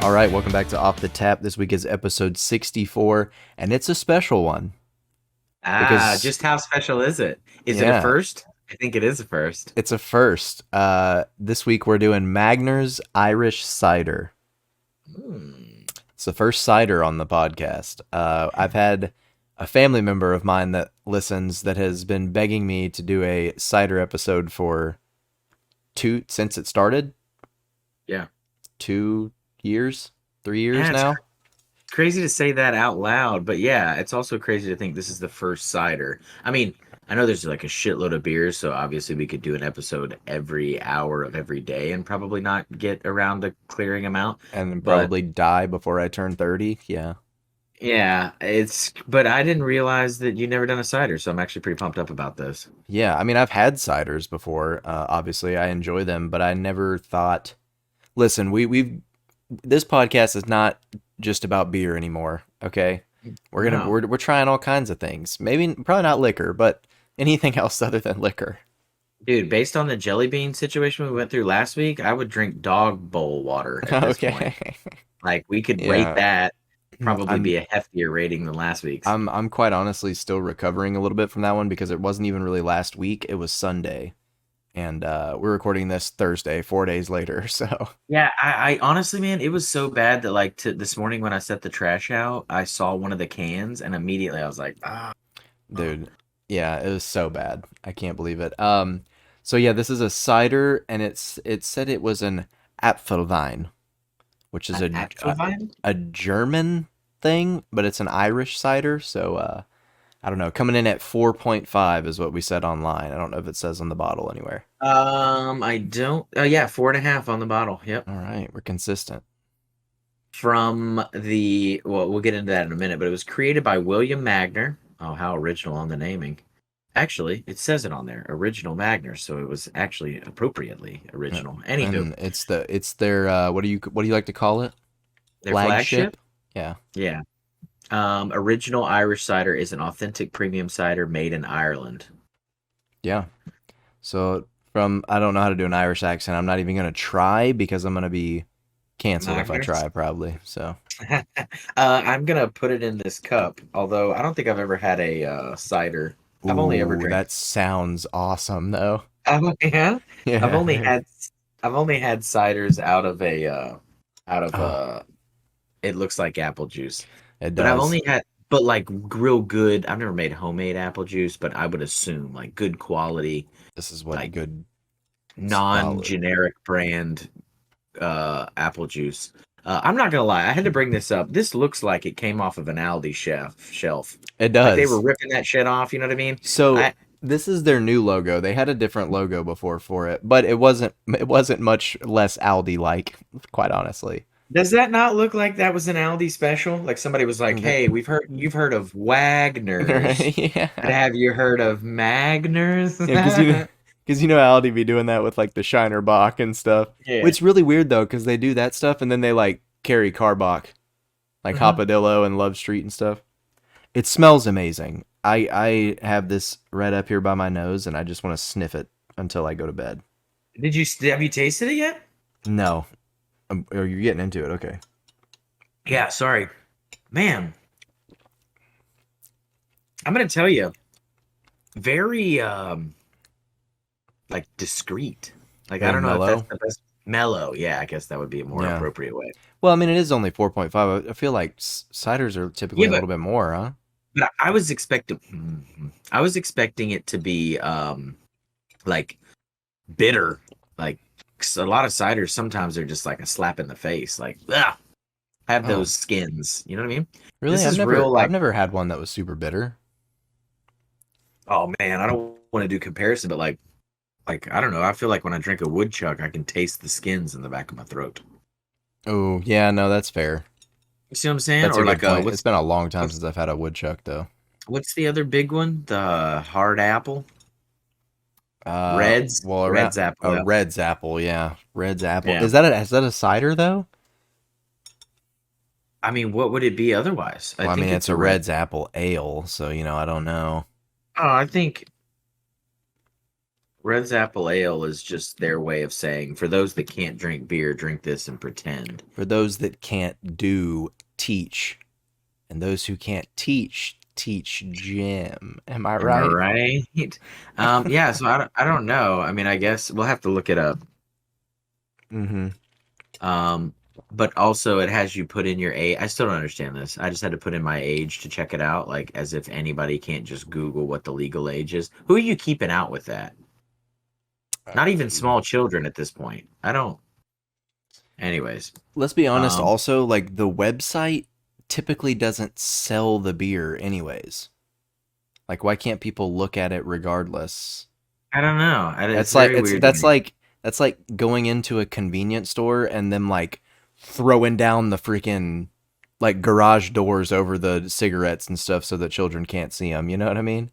All right, welcome back to Off the Tap. This week is episode 64, and it's a special one because, Just how special is it? Is it a yeah, first? I think it is a first. it's a first. This week we're doing Magners Irish Cider. Hmm. It's the first cider on the podcast. I've had a family member of mine that listens that has been begging me to do a cider episode for since it started. Yeah. 2 years, 3 years Yeah, it's now. crazy to say that out loud, but yeah, it's also crazy to think this is the first cider. I mean, I know there's like a shitload of beers, so obviously we could do an episode every hour of every day and probably not get around to clearing them out. And But probably die before I turn 30. Yeah. yeah, but I didn't realize that you'd never done a cider, so I'm actually pretty pumped up about this. Yeah, I mean, I've had ciders before. Obviously, I enjoy them, but I never thought. Listen, we've this podcast is not just about beer anymore. Okay, No. we're trying all kinds of things. Maybe probably not liquor, but anything else other than liquor. Dude, based on the jelly bean situation we went through last week, I would drink dog bowl water at this point. Okay. Like we could rate Yeah, that, probably I'm be a heftier rating than last week's. I'm quite honestly still recovering a little bit from that one because it wasn't even really last week. It was Sunday, and we're recording this Thursday, 4 days later. So. Yeah, I honestly, man, it was so bad that this morning when I set the trash out, I saw one of the cans and immediately I was like, oh. Dude, yeah, it was so bad. I can't believe it. So yeah, this is a cider, and it said it was an Apfelwein, which is An actual vine? a German thing, but it's an Irish cider. So I don't know, coming in at 4.5 is what we said online. I don't know if it says on the bottle anywhere. I don't. Yeah, 4.5 on the bottle. Yep. All right, we're consistent. Well, we'll get into that in a minute, but it was created by William Magner. Oh, how original on the naming. Actually, it says it on there, original Magners, so it was actually appropriately Uh, original. Anywho, And it's their what do you like to call it? their flagship, Yeah. yeah. Original Irish cider is an authentic premium cider made in Ireland. Yeah. So from I don't know how to do an Irish accent. I'm not even gonna try because I'm gonna be canceled if I Magners. try probably. So I'm gonna put it in this cup, although I don't think I've ever had a cider. I've only ever ooh, drank. that sounds awesome though. Yeah, I've only Yeah. had I've only had ciders out of Oh, it looks like apple juice. it But I've does. only had, but like real good. I've never made homemade apple juice, but I would assume like good quality, This is what like good solid. non-generic brand apple juice. I'm not gonna lie, I had to bring this up. This looks like it came off of an Aldi shelf. It Like they were does. ripping that shit off. You know what I mean? So I this is their new logo. They had a different logo before for it, but it wasn't much less Aldi like, quite honestly. Does that not look like that was an Aldi special? Like somebody was like, That- "Hey, you've heard of Wagners, but yeah. have you heard of Yeah, because Magners?" Aldi be doing that with like the Shiner Bock and stuff. Yeah. Which really weird though, because they do that stuff and then they like carry Carbach, like Mhm. Hopadillo and Love Street and stuff. It smells amazing. I have this right up here by my nose and I just want to sniff it until I go to bed. Have you tasted it yet? No, oh, you're getting into it. Okay. Yeah, sorry. Man, I'm gonna tell you, very like discreet. Like I Very don't know if that's mellow. the best mellow. Yeah, I guess that would be a more Yeah. appropriate way. Well, I mean, it is only 4.5. I feel like ciders are typically Yeah, a little bit more, huh? but I was expecting I was expecting it to be like bitter. Like 'cause a lot of ciders sometimes are just like a slap in the face. Like, ugh, have Oh, those skins. You know what I mean? really? This is real I've like, never had one that was super bitter. oh man, I don't want to do comparison, but like I don't know. I feel like when I drink a woodchuck, I can taste the skins in the back of my throat. Oh, yeah, no, that's fair. You see what I'm saying? That's a Or good like point. It's been a long time what's since I've had a woodchuck, though. what's the other big one? The hard apple, Well, around Red's apple. a Yeah. Red's apple, yeah, Red's apple. Yeah. Is that a cider though? I mean, what would it be otherwise? I Well, I mean, think it's it's a a red. Red's apple ale, so I don't know. Oh, I think. Red's Apple Ale is just their way of saying, for those that can't drink beer, drink this and pretend. For those that can't do, teach. And those who can't teach, teach Jim. Am I Am I right? right? Yeah, so I don't know. I mean, I guess we'll have to look it up. Mm-hmm. Um, but also it has you put in your age. I still don't understand this. I just had to put in my age to check it out, like as if anybody can't just Google what the legal age is. Who are you keeping out with that? Not even small children at this point. I don't. Anyways, Let's be honest, um, also, like, the website typically doesn't sell the beer anyways. Like, why can't people look at it regardless? I don't know. It's It's like very it's weird to that's me. like that's like going into a convenience store and them like throwing down the freaking like garage doors over the cigarettes and stuff so that children can't see them. You know what I mean?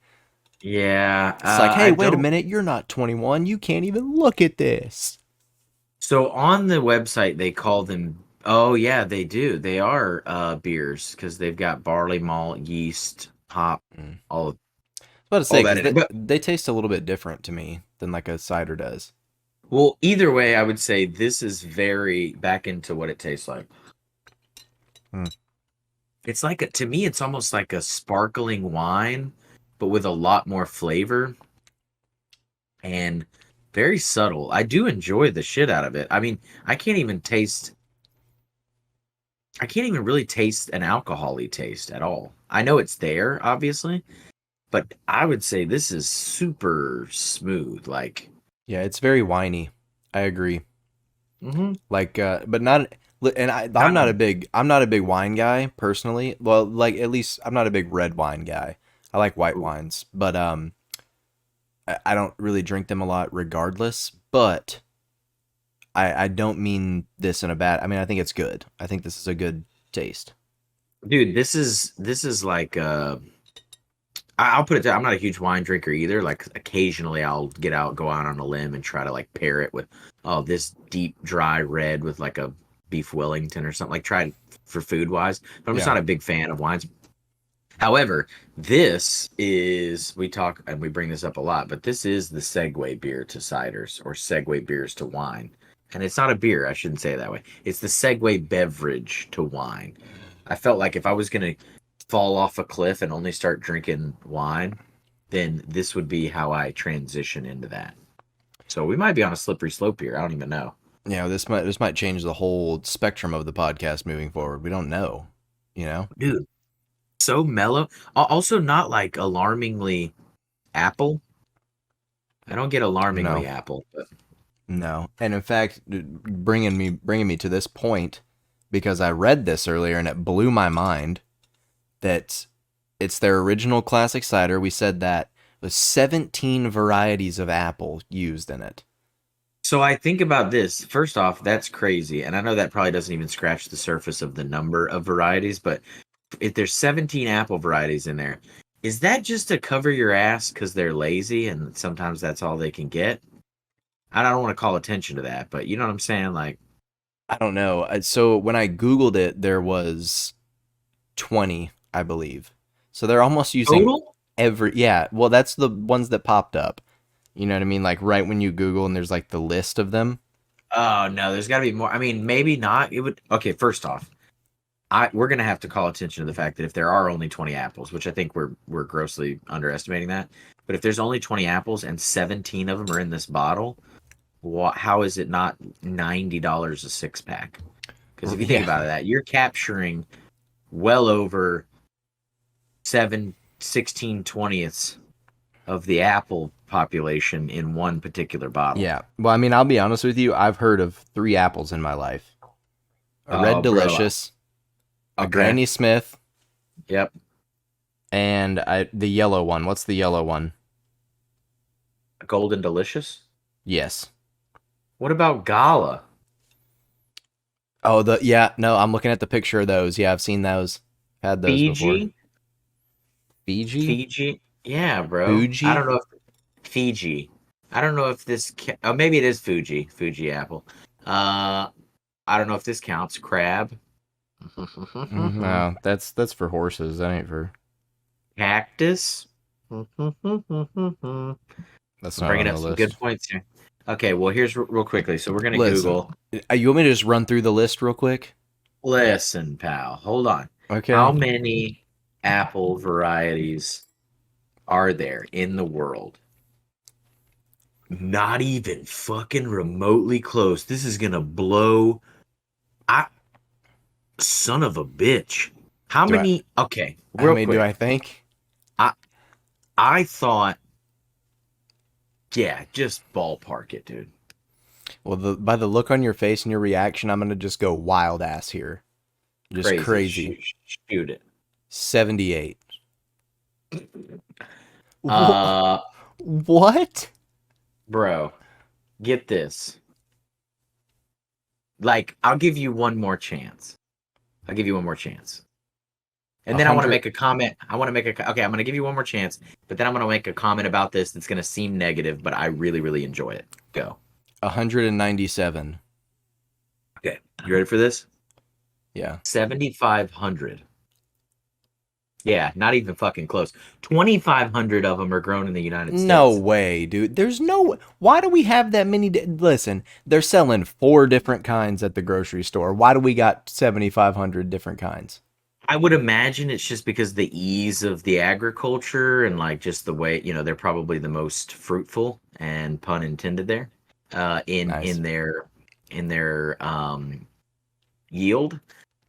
Yeah, It's like, hey, I wait a don't. minute, you're not 21. You can't even look at this. So on the website, they call them. Oh yeah, they do. They are beers because they've got barley malt, yeast, hop, Mm. all I was about to say all that because in it. But they taste a little bit different to me than like a cider does. well, either way, I would say this is very back into what it tastes like. Hmm. It's like to me, it's almost like a sparkling wine, but with a lot more flavor and very subtle. I do enjoy the shit out of it. I mean, I can't even taste. I can't even really taste an alcohol-y taste at all. I know it's there, obviously, but I would say this is super smooth. Like, Yeah, it's very whiny. I agree. mm-hmm, Like, but not. And not I'm not a big wine guy personally. Well, like at least I'm not a big red wine guy. I like white ooh, wines, but I don't really drink them a lot regardless. But I don't mean this in a bad. I mean, I think it's good. I think this is a good taste. dude. This is like I'll put it down. I'm not a huge wine drinker either. Like occasionally I'll go out on a limb and try to like pair it with this deep dry red with like a beef Wellington or something. Like try it for food wise. But I'm just Yeah. not a big fan of wines. However, this is we talk and we bring this up a lot, but this is the segue beer to ciders or segue beers to wine. And it's not a beer, I shouldn't say it that way. It's the segue beverage to wine. I felt like if I was gonna fall off a cliff and only start drinking wine, then this would be how I transition into that. So we might be on a slippery slope here. I don't even know. Yeah, this might change the whole spectrum of the podcast moving forward. We don't know, you know? Dude, so mellow. Also not like alarmingly apple. I don't get No. alarmingly apple, but No. And in fact, bringing me to this point because I read this earlier and it blew my mind that it's their original classic cider. We said that with 17 varieties of apple used in it. so I think about this. First off, that's crazy. And I know that probably doesn't even scratch the surface of the number of varieties, but if there's 17 apple varieties in there, is that just to cover your ass because they're lazy and sometimes that's all they can get? I don't want to call attention to that, but you know what I'm saying? Like I don't know. So when I Googled it, there was 20, I believe. So they're almost using total? yeah, well, that's the ones that popped up. You know what I mean? Like right when you Google and there's like the list of them. Oh no, there's got to be more. I mean, maybe not. It would. Okay, first off, we're gonna have to call attention to the fact that if there are only 20 apples, which I think we're grossly underestimating that, but if there's only 20 apples and 17 of them are in this bottle, how is it not $90 a six pack? Because if you think Yeah. about that, you're capturing well over 16/20ths of the apple population in one particular bottle. Yeah. Well, I mean, I'll be honest with you. I've heard of 3 apples in my life. A Red Oh, bro. Delicious, a Okay. Granny Smith, Yep. and the yellow one. What's the yellow one? Golden Delicious. Yes. What about Gala? Oh, no, I'm looking at the picture of those. Yeah, I've seen those. Had those before. Fiji? Fiji? Fiji? Yeah, bro. I Fuji? don't know if Fiji. I don't know if this oh, maybe it is Fuji. Fuji apple. Uh I don't know if this counts. Crab. No, that's for horses. That ain't for. Cactus. That's I'm not bringing on up the some good list. points here. Okay, well, here's real quickly. So we're gonna Listen, Google. you want me to just run through the list real quick? Listen, pal, hold on. How Okay. many apple varieties are there in the world? Not even fucking remotely close. This is gonna blow. I son of a bitch. How Do I? many? Okay, How real many do quick. I think? I I thought, yeah, just ballpark it, dude. Well, by the look on your face and your reaction, I'm gonna just go wild ass here. Just Crazy. crazy. Shoot it. 78. Uh, What? bro, get this. Like, I'll give you one more chance. I'll give you one more chance. A And then I want to hundred. make a comment. I want to make a okay. I'm going to give you one more chance, but then I'm going to make a comment about this that's going to seem negative, but I really, really enjoy it. Go. 197. Okay, you ready for this? Yeah. 7,500. Yeah, not even fucking close. 2,500 of them are grown in the United No States. way, dude. There's no. Why do we have that many? Listen, they're selling 4 different kinds at the grocery store. Why do we got 7,500 different kinds? I would imagine it's just because the ease of the agriculture and like just the way, they're probably the most fruitful and pun intended there in Nice. their yield.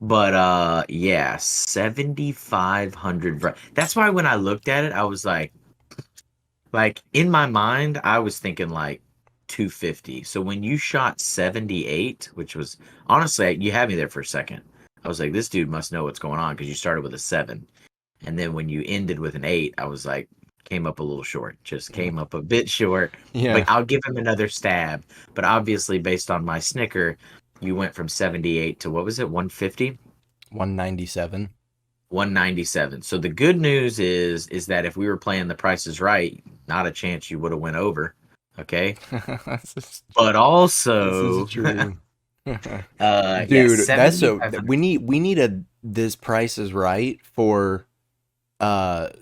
But yeah, 7,500 that's why when I looked at it, I was like in my mind, I was thinking like 250. So when you shot 78, which was honestly, you had me there for a second. I was like, this dude must know what's going on because you started with a 7. And then when you ended with an 8, I was like, came up a little short, just came up a bit short. Yeah. But I'll give him another stab. But obviously, based on my snicker, you went from 78 to what was it, 150? 197. 197. So the good news is that if we were playing the Price is Right, not a chance you would have went over. Okay. But This is also, true. yeah, Dude, that's so 7,500. we need a this price is right for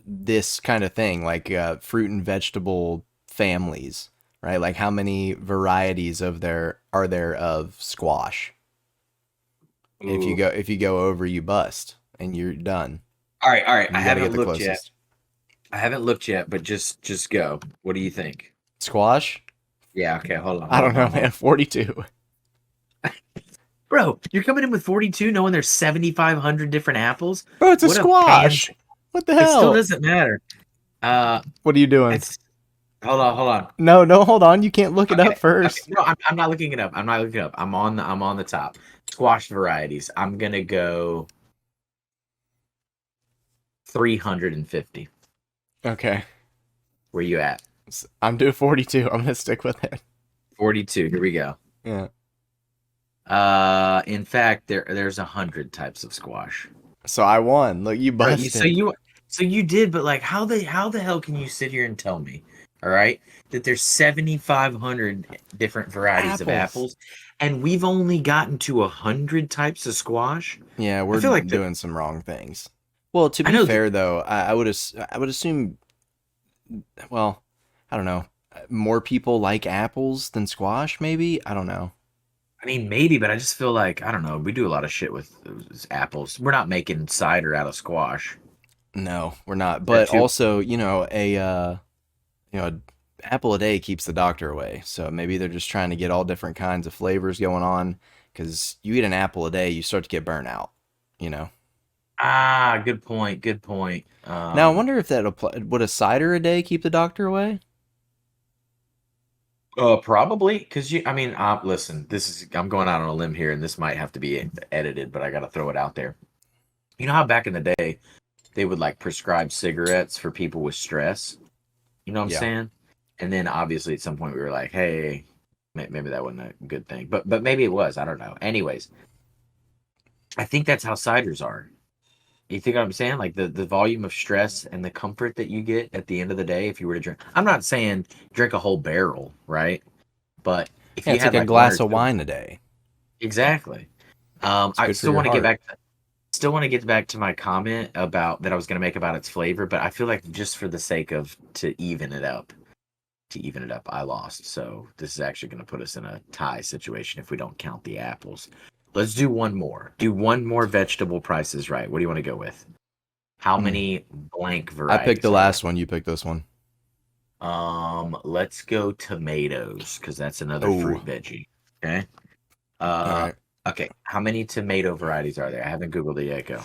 this kind of thing, like fruit and vegetable families, right? Like how many varieties of there are there of squash? And Ooh. if you go over, you bust and you're done. All right, all right. And you got to get the closest. I haven't looked yet, but just go. What do you think? Squash? Yeah, okay, hold on, I hold don't on, know, hold on. man. 42. Bro, you're coming in with 42 knowing there's 7,500 different apples? Bro, it's a What a pan. squash. What the It still hell? doesn't matter. Uh What are you doing? it's hold on. No, no, hold on. You can't look it Okay. up Okay. first. No, I'm not looking it up. I'm not looking it up. I'm on the top. Squash varieties. I'm gonna go 350. Okay. Where you at? I'm doing 42. I'm gonna stick with it. 42. Here we go. Yeah. In fact, there's 100 types of squash. So I won. Look, you Right. busted. So you did, but like, how the hell can you sit here and tell me, all right, that there's 7,500 different varieties of Apples. apples, and we've only gotten to 100 types of squash? Yeah, I we're feel like doing some wrong things. Well, to I be know. fair though, I would assume. Well, I don't know. More people like apples than squash. Maybe I don't know. I mean, maybe, but I just feel like I don't know. We do a lot of shit with apples. We're not making cider out of squash. No, we're not. Is that But too? also, you know, apple a day keeps the doctor away. So maybe they're just trying to get all different kinds of flavors going on. Because you eat an apple a day, you start to get burnt out. You know. Ah, good point. Good point. Now I wonder if that would a cider a day keep the doctor away? Probably because I mean, listen, I'm going out on a limb here, and this might have to be edited, but I got to throw it out there. You know how back in the day they would like prescribe cigarettes for people with stress? You know what I'm Yeah. saying? And then obviously at some point we were like, hey, maybe that wasn't a good thing, but maybe it was. I don't know. Anyways, I think that's how ciders are. You think what I'm saying? Like the volume of stress and the comfort that you get at the end of the day if you were to drink. I'm not saying drink a whole barrel, right? But if Yeah, you it's like had a like one or glass of two, wine a day. exactly. It's I good for still your want to get heart. back. Still want to get back to my comment about that I was going to make about its flavor, but I feel like just for the sake of to even it up, to even it up. I lost, so this is actually going to put us in a tie situation if we don't count the apples. Let's do one more. Do one more vegetable prices right. What do you want to go with? How many blank I picked varieties the are last one. You picked this one. there? Let's go tomatoes because that's another Oh, fruit veggie. Okay. all Uh, right. okay. How many tomato varieties are there? I haven't Googled it yet. Go.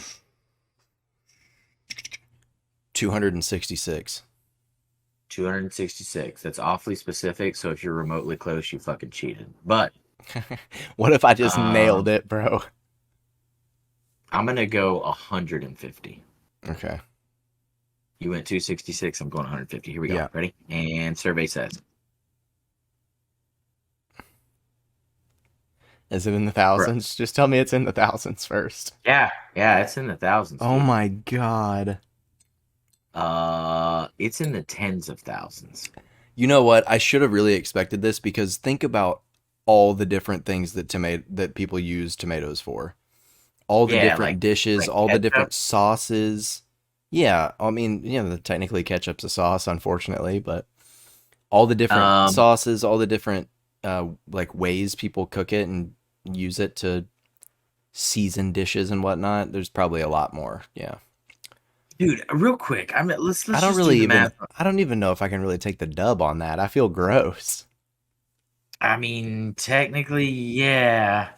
266. 266. That's awfully specific. So if you're remotely close, you fucking cheated. But What if I just nailed um, it, bro? I'm gonna go 150. Okay. You went 266. I'm going 150. Here we go. Yeah. Ready? And survey says, Is it in the bro. thousands? Just tell me it's in the thousands first. Yeah, it's in the thousands, Oh dude. my god. It's in the tens of thousands. You know what? I should have really expected this because think about all the different things that people use tomatoes for. All the Yeah, different dishes, like all the ketchup. different sauces. Yeah, I mean, technically ketchup's a sauce, unfortunately, but all the different Um, sauces, all the different like ways people cook it and use it to season dishes and whatnot. There's probably a lot more. Yeah. dude, real quick. I mean, I let's don't just do really the even math. I don't even know if I can really take the dub on that. I feel gross. I mean, technically, yeah.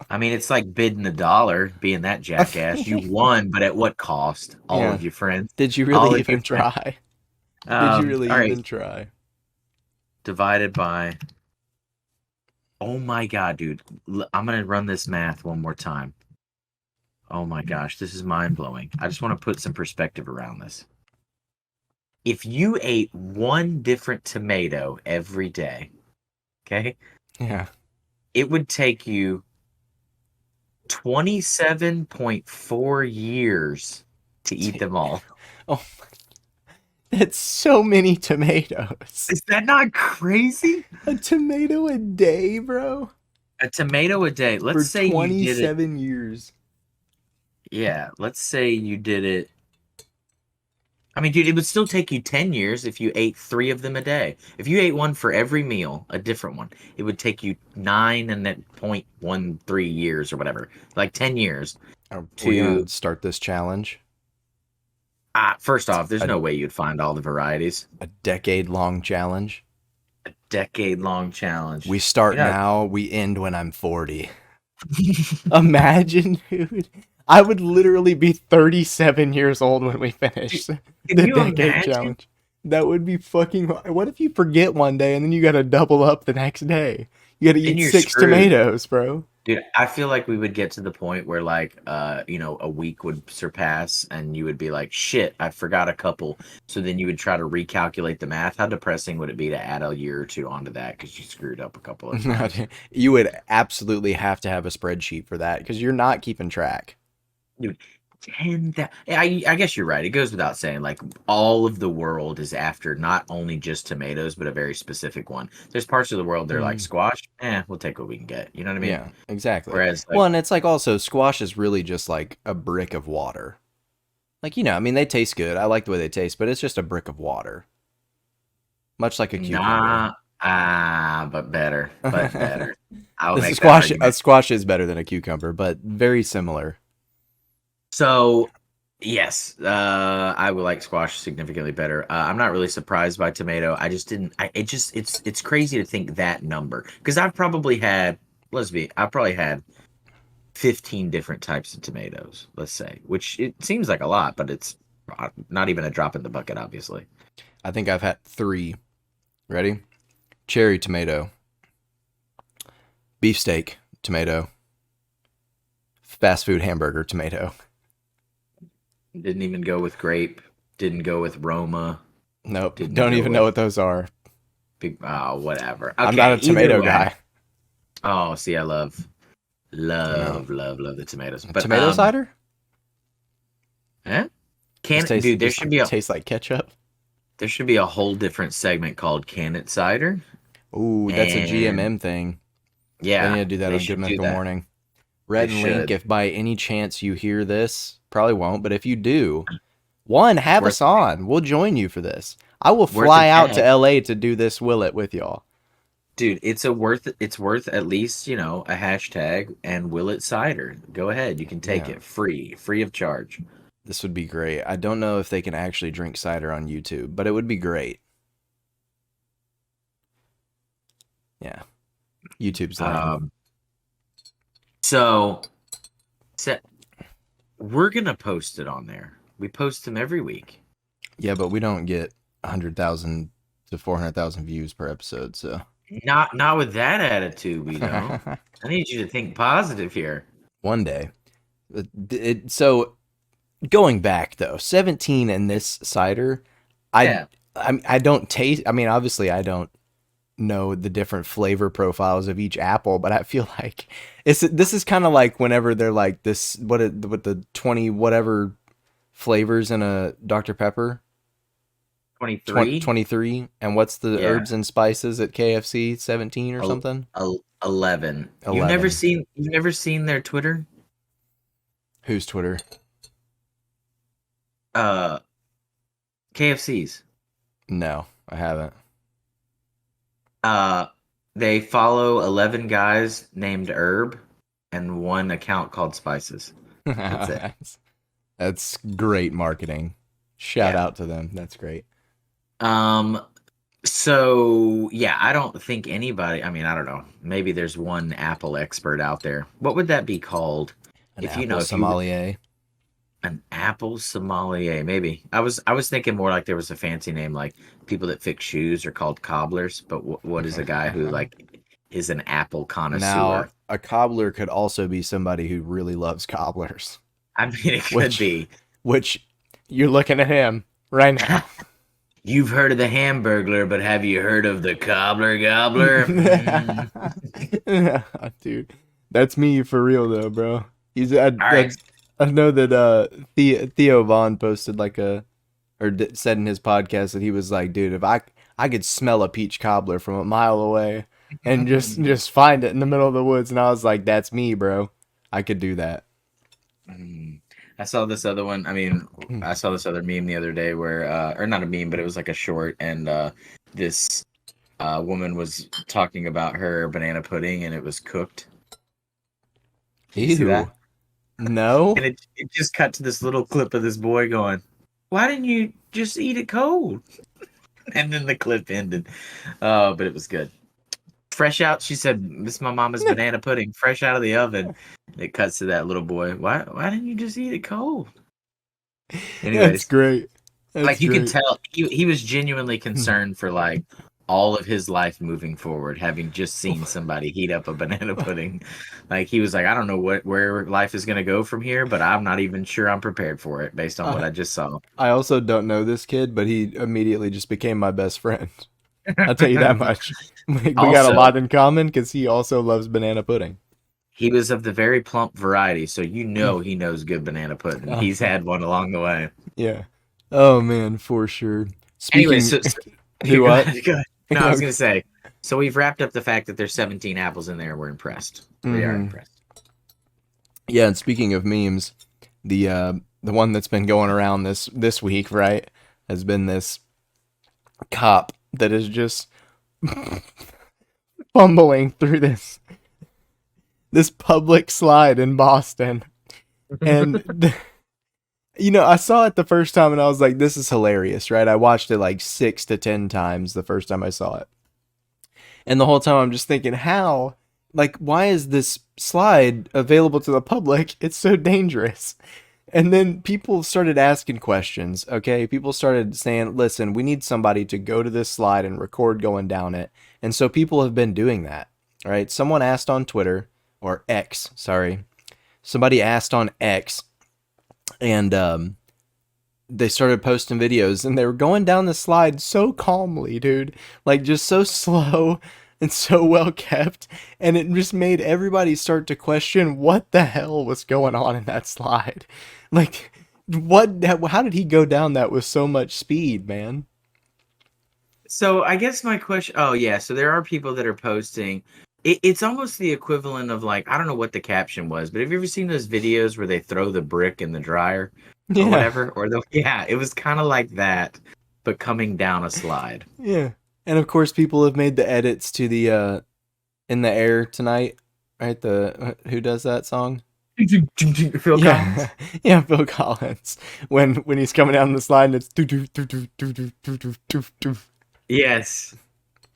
I mean, it's like bidding the dollar, being that jackass. You won, but at what cost? All Yeah. of your friends. Did you All really of your even friends. try? Did you really All right. even try? Divided by. Oh my god, dude. I'm gonna run this math one more time. Oh my gosh, this is mind blowing. I just want to put some perspective around this. If you ate one different tomato every day, okay, Yeah. it would take you 27.4 years to eat them all. Oh, that's so many tomatoes. Is that not crazy? A tomato a day, bro, A tomato a day. Let's for say you did it. 27 years. Yeah, let's say you did it. I mean, dude, it would still take you 10 years if you ate three of them a day. If you ate one for every meal, a different one, it would take you 9.13 years or whatever, like 10 years Are we to. gonna start this challenge? First off, there's A, no way you'd find all the varieties. a decade-long challenge. Decade-long challenge. We start You know, now, we end when I'm 40. Imagine, dude. I would literally be 37 years old when we finish can the you decade imagine? challenge. That would be fucking. What if you forget one day and then you gotta double up the next day? You gotta Then eat you're 6 screwed. tomatoes, bro. Dude, I feel like we would get to the point where a week would surpass and you would be like, shit, I forgot a couple. So then you would try to recalculate the math. How depressing would it be to add a year or two onto that because you screwed up a couple of times? You would absolutely have to have a spreadsheet for that because you're not keeping track. Dude, 10,000. I guess you're right. It goes without saying, like, all of the world is after not only just tomatoes, but a very specific one. There's parts of the world they're like Mm, squash, we'll take what we can get. You know what I mean? yeah, exactly. Whereas, like, Well, and it's like also squash is really just like a brick of water. Like, I mean, they taste good. I like the way they taste, but it's just a brick of water, much like a cucumber. nah, but better, but better. I'll This make that a argument. squash is better than a cucumber, but very similar. So, yes, I would like squash significantly better. I'm not really surprised by tomato. I just didn't. It's crazy to think that number because I've probably had. I've probably had 15 different types of tomatoes. Let's say, which it seems like a lot, but it's not even a drop in the bucket, obviously. I think I've had 3. Ready? Cherry tomato, beefsteak tomato, fast food hamburger tomato. Didn't even go with grape. Didn't go with Roma. Nope, Didn't don't go even know with what those are. big. Whatever. I'm not Okay, a either tomato way. guy. Oh, see, I love, No. love, love, love the tomatoes. But Tomato cider? eh? Just tastes Dude, just tastes like ketchup. there should be a whole different segment called Can It Cider. Ooh, that's a And GMM thing. They need yeah, to do that they on Good should do Medical that. Morning. They Red and Link, should. if by any chance you hear this, probably won't, but if you do, one, have We're us on. We'll join you for this. I will Worth a fly out to tag. LA to do this Willet with y'all. Dude, it's worth at least, a hashtag and will it cider. Go ahead, you can take Yeah, it free of charge. this would be great. I don't know if they can actually drink cider on YouTube, but it would be great. Yeah, YouTube's lame. So, so we're gonna post it on there. We post them every week. Yeah, but we don't get 100,000 to 400,000 views per episode, so. Not with that attitude, we don't. I need you to think positive here. One day. So going back though, 17 in this cider, Yeah. I don't taste. I mean, obviously, I don't know the different flavor profiles of each apple, but I feel like this is kind of like whenever they're like this what the 20 whatever flavors in a Dr. Pepper. 23? 23, and what's the Yeah. herbs and spices at KFC? 17 or something? 11. 11. You've never seen their Twitter? Whose Twitter? KFC's. No, I haven't. They follow 11 guys named Herb and one account called Spices. That's it. That's great marketing. Shout Yeah. out to them. That's great. So yeah, I don't think anybody, I mean, I don't know. Maybe there's one Apple expert out there. What would that be called? An If apple you know, sommelier. an apple sommelier, maybe. I was thinking more like there was a fancy name, like people that fix shoes are called cobblers. But what is a guy who like is an apple connoisseur? Now, a cobbler could also be somebody who really loves cobblers. I mean, it could be. Which you're looking at him right now. You've heard of the Hamburglar, but have you heard of the Cobbler Gobbler? Dude, that's me for real though, bro. All right. I know that Theo Vaughn posted like said in his podcast that he was like, dude, if I could smell a peach cobbler from a mile away and just find it in the middle of the woods, and I was like, that's me, bro. I could do that. I saw this other one. I mean, I saw this other meme the other day where, or not a meme, but it was like a short, and this woman was talking about her banana pudding, and it was cooked. Did you see that? No. And it just cut to this little clip of this boy going, "Why didn't you just eat it cold?" And then the clip ended. But it was good. Fresh out, she said, "This is my mama's banana pudding, fresh out of the oven." And it cuts to that little boy. Why didn't you just eat it cold? Anyways, That's great. That's you can great. tell he was genuinely concerned for like all of his life moving forward, having just seen somebody heat up a banana pudding. Like he was like, I don't know where life is gonna go from here, but I'm not even sure I'm prepared for it based on what I just saw. I also don't know this kid, but he immediately just became my best friend. I'll tell you that much. We got a lot in common because he also loves banana pudding. He was of the very plump variety, so you know he knows good banana pudding. He's had one along the way. Yeah. Oh man, for sure. Anyway, Speaking, so do what? go ahead. No, I was gonna say. So we've wrapped up the fact that there's 17 apples in there, and we're impressed. We are impressed. Yeah, and speaking of memes, the one that's been going around this week, right, has been this cop that is just fumbling through this public slide in Boston. And I saw it the first time and I was like, this is hilarious, right? I watched it like 6 to 10 times the first time I saw it. And the whole time I'm just thinking, how? Like, why is this slide available to the public? It's so dangerous. And then people started asking questions, okay? People started saying, listen, we need somebody to go to this slide and record going down it. And so people have been doing that, right? Someone asked on Twitter, or X, sorry. Somebody asked on X, and they started posting videos, and they were going down the slide so calmly, dude. Like, just so slow and so well kept. And it just made everybody start to question what the hell was going on in that slide. Like, how did he go down that with so much speed, man? So I guess my question. Oh yeah, so there are people that are posting. It's almost the equivalent of like, I don't know what the caption was, but have you ever seen those videos where they throw the brick in the dryer or whatever? Or it was kind of like that. but coming down a slide. Yeah. And of course, people have made the edits to the In the Air Tonight, right? The who does that song? Phil Yeah, Collins. yeah, Phil Collins. When he's coming down the slide and it's do do do do do do do do do do. Yes.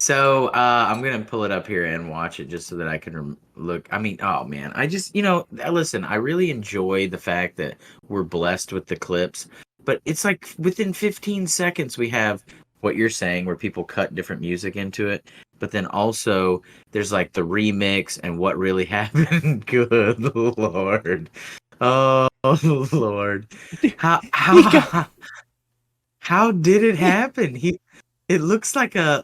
So I'm gonna pull it up here and watch it just so that I can look. I mean, oh man, I just listen. I really enjoy the fact that we're blessed with the clips, but it's like within 15 seconds we have what you're saying, where people cut different music into it, but then also there's like the remix and what really happened. Good Lord, oh Lord, how He got how how did it happen? It looks like a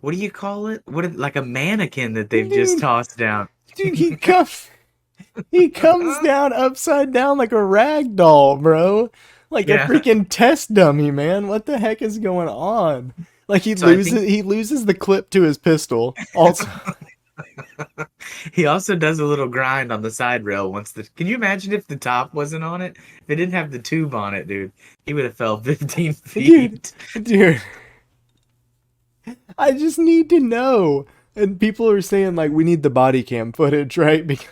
what do you call it? Like a mannequin that they've just dude, tossed down. dude. He comes down upside down like a rag doll, bro. Like a Yeah. freaking test dummy, man. What the heck is going on? Like he So I loses think he loses the clip to his pistol. Also, he also does a little grind on the side rail once the. Can you imagine if the top wasn't on it? If it didn't have the tube on it, dude, he would have fell 15 dude, feet. dude. I just need to know. And people are saying like we need the body cam footage, right? Because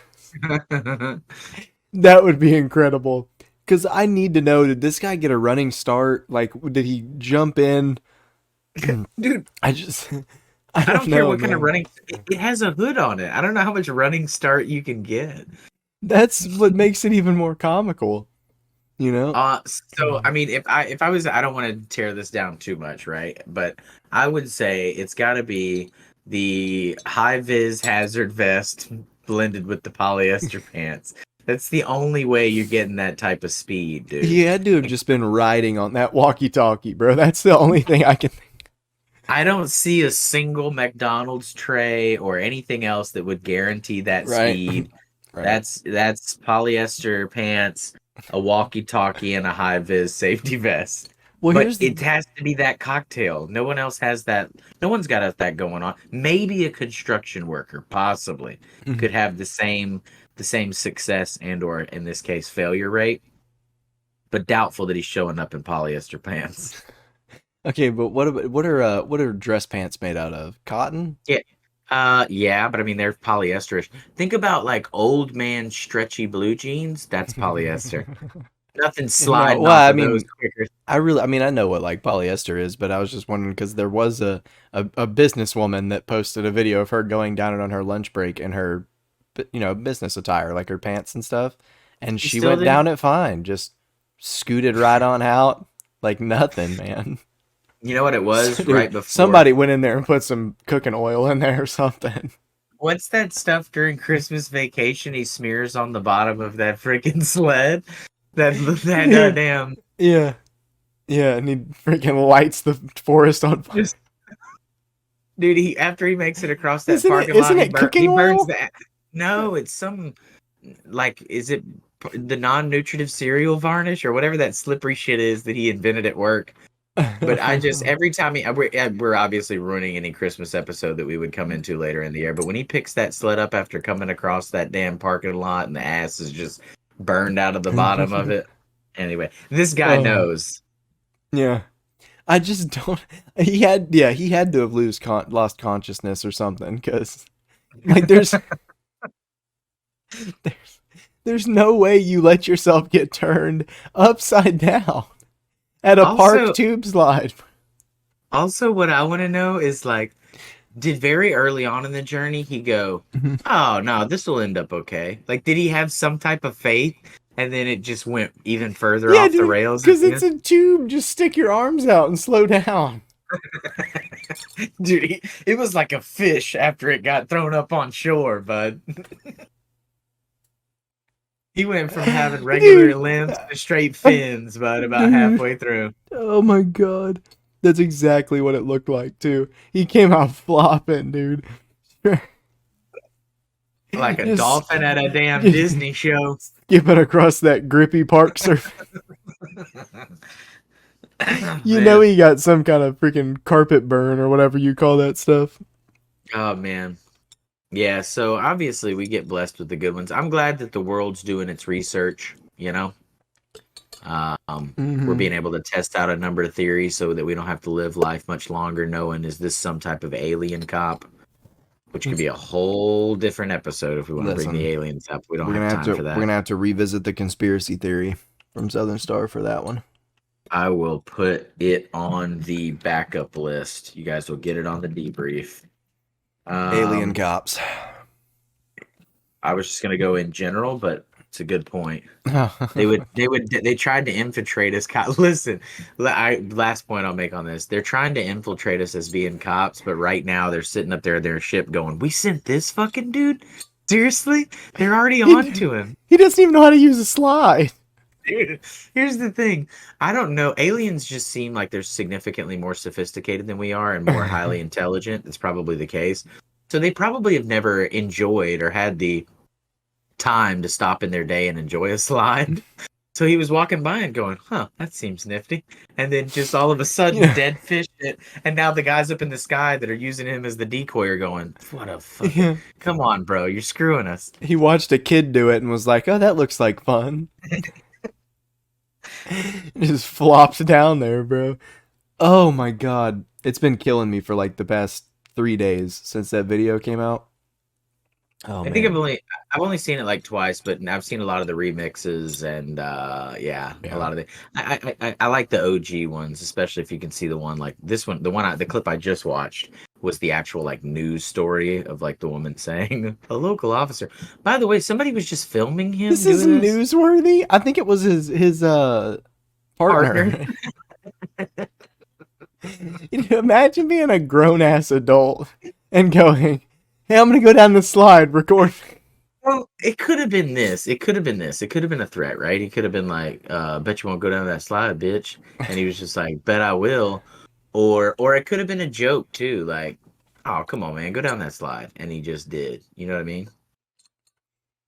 that would be incredible. Because I need to know, did this guy get a running start? Like, did he jump in? Dude, I just, I I don't don't care know, what kind of man. running. It has a hood on it. I don't know how much running start you can get. That's what makes it even more comical, you know? So I mean, if I was, I don't want to tear this down too much, right? But I would say it's got to be the high vis hazard vest blended with the polyester pants. That's the only way you're getting that type of speed, He dude. had to have Like, just been riding on that walkie-talkie, bro. That's the only thing I can think. I don't see a single McDonald's tray or anything else that would guarantee that Right, speed. right. That's polyester pants, a walkie-talkie, and a high vis safety vest. Well, But here's the. it has to be that cocktail. No one else has that. No one's got that going on. Maybe a construction worker, possibly, could have the same success and or in this case failure rate, but doubtful that he's showing up in polyester pants. Okay, but what are dress pants made out of? Cotton? Yeah. Yeah, but I mean they're polyesterish. Think about like old man stretchy blue jeans. That's polyester. Nothing No, sliding well, off I of those mean, quicker. I mean, I know what like polyester is, but I was just wondering because there was a businesswoman that posted a video of her going down it on her lunch break in her, business attire, like her pants and stuff, and You she still went didn't. down it fine, just scooted right on out like nothing, man. You know what it was Dude, right before. somebody went in there and put some cooking oil in there or something. What's that stuff during Christmas vacation he smears on the bottom of that freaking sled? That Yeah, damn yeah, yeah, and he freaking lights the forest on fire. just dude. He after he makes it across that Isn't it? parking lot, Isn't it he cooking burns oil? that. No, it's some like is it the non-nutritive cereal varnish or whatever that slippery shit is that he invented at work. But I just every time we're obviously ruining any Christmas episode that we would come into later in the year. But when he picks that sled up after coming across that damn parking lot and the ass is just burned out of the bottom of it. Anyway, this guy Oh, knows. yeah. I just don't. He had to have lost consciousness or something because, like, there's there's no way you let yourself get turned upside down at a park Also, tube slide. also, what I want to know is like, did very early on in the journey he go, Mhm. "Oh no, this will end up okay." Like, did he have some type of faith, and then it just went even further Yeah, off the dude, rails at because the it's end? a tube. Just stick your arms out and slow down. Dude, it was like a fish after it got thrown up on shore, bud. He went from having regular Dude, limbs to straight fins, bud, about dude. halfway through. Oh my god. That's exactly what it looked like too. He came out flopping, dude. Like a Just, dolphin at a damn just Disney show. skipping across that grippy park surface. You know Man. he got some kind of freaking carpet burn or whatever you call that stuff. Oh, man. Yeah, so obviously we get blessed with the good ones. I'm glad that the world's doing its research, you know? We're Hmm. being able to test out a number of theories so that we don't have to live life much longer knowing is this some type of alien cop, which could be a whole different episode if we want to bring the Listen, aliens up. We don't have time for we're that. gonna have to revisit the conspiracy theory from Southern Star for that one. I will put it on the backup list. You guys will get it on the debrief. Alien Um, cops. I was just gonna go in general, but it's a good point. They tried to infiltrate us. Listen, last point I'll make on this. They're trying to infiltrate us as being cops, but right now they're sitting up there in their ship going, "We sent this fucking dude? Seriously? They're already on he, to him." he doesn't even know how to use a slide. Dude, here's the thing. I don't know. Aliens just seem like they're significantly more sophisticated than we are and more highly intelligent. That's probably the case. So they probably have never enjoyed or had the time to stop in their day and enjoy a slide. So he was walking by and going, "Huh, that seems nifty." And then just all of a sudden, Yeah. dead fish it. And now the guys up in the sky that are using him as the decoy are going, "What a fucking, Yeah. come on, bro, you're screwing us." He watched a kid do it and was like, "Oh, that looks like fun." Just flopped down there, bro. Oh my god. It's been killing me for like the past 3 days since that video came out. Oh I think man. I've only seen it like twice, but I've seen a lot of the remixes and yeah, a Yeah. lot of the I like the OG ones, especially if you can see the one like this one, the clip I just watched was the actual like news story of like the woman saying a local officer. By the way, somebody was just filming him This is doing this. newsworthy. I think it was his Partner. partner. Imagine being a grown ass adult and going, "Hey, I'm gonna go down the slide, record." Well, it could have been this. It could have been this. It could have been a threat, right? He could have been like, bet you won't go down that slide, bitch. And he was just like, bet I will. Or it could have been a joke too, like, oh, come on, man, go down that slide. And he just did. You know what I mean?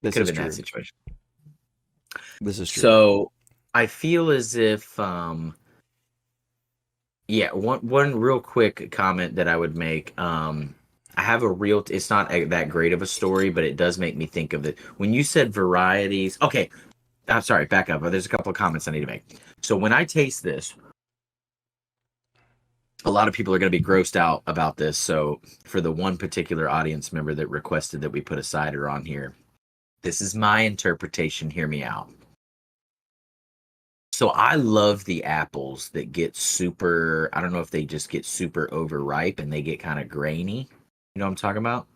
This Could have is been that true. situation. This is true. So I feel as if yeah, one real quick comment that I would make. I have a real. It's not that great of a story, but it does make me think of it. When you said varieties, okay, I'm sorry, back up. There's a couple of comments I need to make. So when I taste this, a lot of people are going to be grossed out about this. So for the one particular audience member that requested that we put a cider on here, this is my interpretation. Hear me out. So I love the apples that get super, I don't know if they just get super overripe and they get kind of grainy. You know what I'm talking about?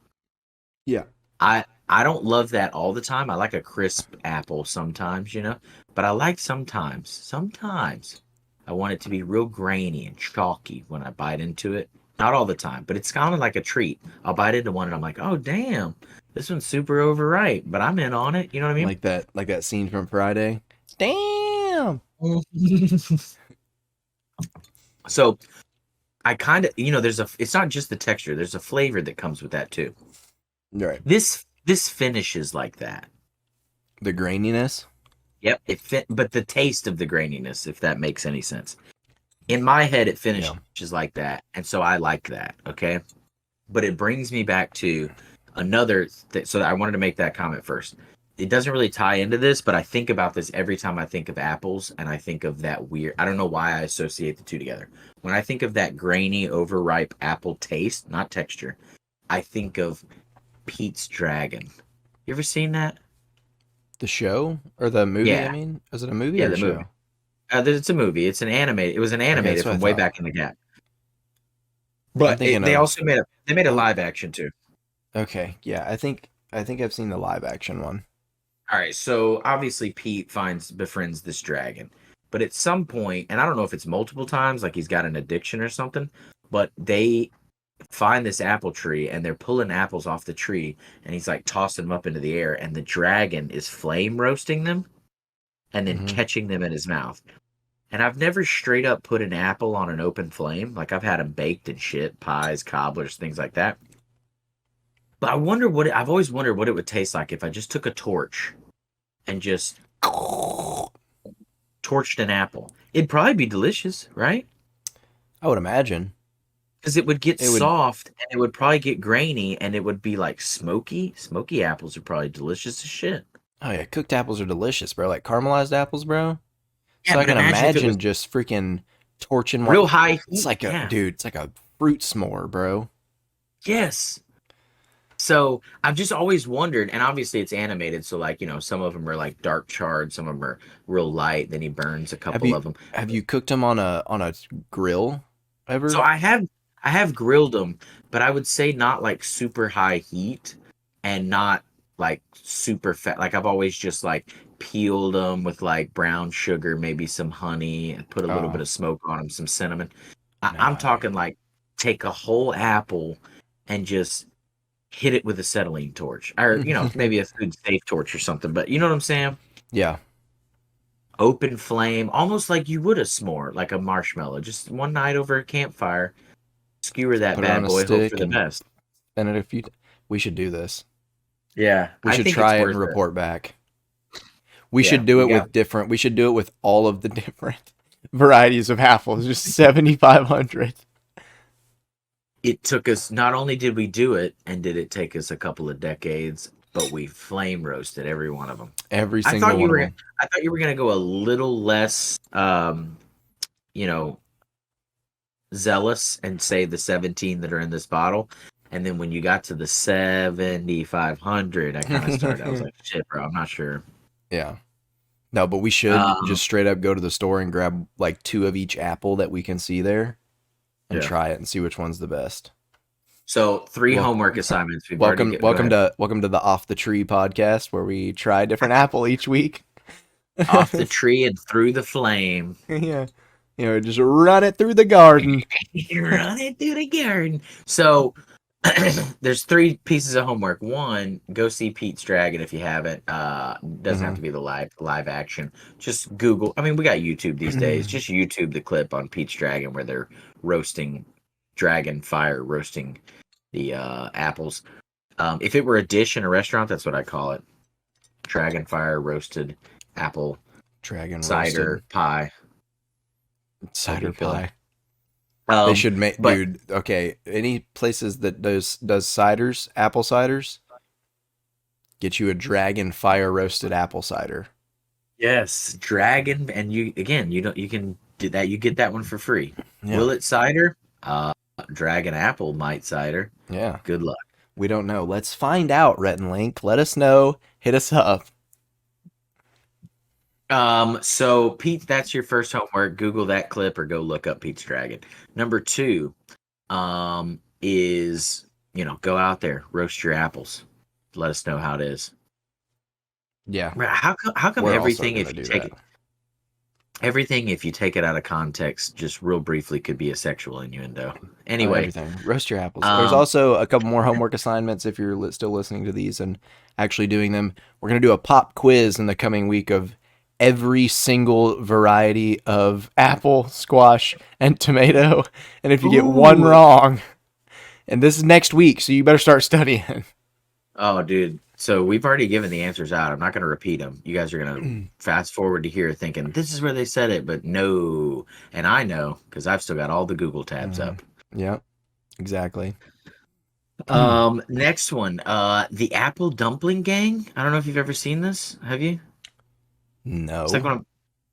Yeah. I don't love that all the time. I like a crisp apple sometimes, you know, but I like sometimes I want it to be real grainy and chalky when I bite into it. Not all the time, but it's kind of like a treat. I'll bite into one and I'm like, oh damn, this one's super overripe, but I'm in on it. You know what I Like that scene from Friday. Damn. mean? So I kind of, you know, it's not just the texture. There's a flavor that comes with that too. Right. This finishes like that. The graininess. Yep. But the taste of the graininess, if that makes any sense. In my head, it Yeah. finishes like that, and so I like that. Okay, but it brings me back to another. So I wanted to make that comment first. It doesn't really tie into this, but I think about this every time I think of apples, and I think of that weird. I don't know why I associate the two together. When I think of that grainy, overripe apple taste, not texture, I think of Pete's Dragon. You ever seen that? The show or the movie? I Yeah, mean, is it a movie yeah, or a the movie. show? It's a movie. It's an animated. It was an Okay, that's animated what I from way thought. back in the gap. I'm But thinking they of. also made a Oh, live action too. okay. Yeah, I think I've seen the live action one. All right, so obviously Pete befriends this dragon, but at some point, and I don't know if it's multiple times, like he's got an addiction or something, but they find this apple tree and they're pulling apples off the tree, and he's like tossing them up into the air, and the dragon is flame roasting them and then Hmm. catching them in his mouth. And I've never straight up put an apple on an open flame. Like I've had them baked and shit, pies, cobblers, things like that. But I've always wondered what it would taste like if I just took a torch and just torched an apple. It'd probably be delicious, right? I would imagine Because it would get it would. soft and it would probably get grainy and it would be like smoky. Smoky apples are probably delicious as shit. Oh yeah, cooked apples are delicious, bro. Like caramelized apples, bro. Yeah, So I but can imagine if it was imagine just freaking torching one. real high It's heat. like a Yeah. dude. It's like a fruit s'more, bro. Yes. So I've just always wondered, and obviously it's animated, so like, some of them are like dark charred, some of them are real light, then he burns a Have couple you of them. have you cooked them on a grill So ever? I have grilled them, but I would say not like super high heat and not like super fat. Like I've always just like peeled them with like brown sugar, maybe some honey, and put a little bit Oh, of smoke on them, some cinnamon. I'm talking nice. like take a whole apple and just hit it with a acetylene torch, or maybe a food safe torch or something. But you know what I'm saying? Yeah. Open flame, almost like you would a s'more, like a marshmallow. Just one night over a campfire, skewer that Put it on bad a boy, hope for stick the and best. spin it a few. We should do this. Yeah, We I should think it's try it and worth it. report back. We Yeah, should do we it got. with different. We should do it with all of the different varieties of apples. Just 7,500. It took us. Not only did we do it, and did it take us a couple of decades, but we flame roasted every one of them. Every I single thought you one of were. them. I thought you were gonna go a little less, you know, zealous and say the 17 that are in this bottle. And then when you got to the 7,500, I kind of started. I was like, shit, bro, I'm not sure. Yeah. No, but we should Um, just straight up go to the store and grab like two of each apple that we can see there and yeah. try it and see which one's the best. So three Well, homework assignments. We've already welcome get, go welcome ahead. to welcome to the Off the Tree podcast where we try a different apple each week. Off the tree and through the flame. Yeah. Just run it through the garden. Run it through the garden. So there's three pieces of homework. One, go see Pete's Dragon if you haven't. Doesn't have Hmm. to be the live action. Just Google. I mean, we got YouTube these days. Just YouTube the clip on Pete's Dragon where they're roasting dragon fire, roasting the apples. If it were a dish in a restaurant, that's what I call it. Dragon fire roasted apple Dragon roasted cider pie. That'd cider be killer. pie. They should make, But dude. Okay, any places that does ciders, apple ciders, get you a dragon fire roasted apple cider. yes, dragon, and you can do that. You get that one for free. Yeah, Willet cider, dragon apple might cider. yeah. Good luck. We don't know. Let's find out. Rhett and Link, let us know. Hit us up. So Pete, that's your first homework. Google that clip or go look up Pete's Dragon. Number two, is go out there, roast your apples. Let us know how it is. Yeah, How come we're also everything gonna if you do take that. it everything if you take it out of context, just real briefly could be a sexual innuendo. Anyway, Everything. Roast your apples. There's um, also a couple more homework assignments if you're still listening to these and actually doing them. We're gonna do a pop quiz in the coming week of every single variety of apple, squash, and tomato. And if you get one ooh, wrong, and this is next week, so you better start studying. oh, dude. So we've already given the answers out. I'm not going to repeat them. You guys are going to fast forward to here thinking this is where they said it, but no. And I know because I've still got all the Google tabs Mhm. up. Yeah, exactly. Next one, the Apple Dumpling Gang. I don't know if you've ever seen this. Have you? It's like No. one of,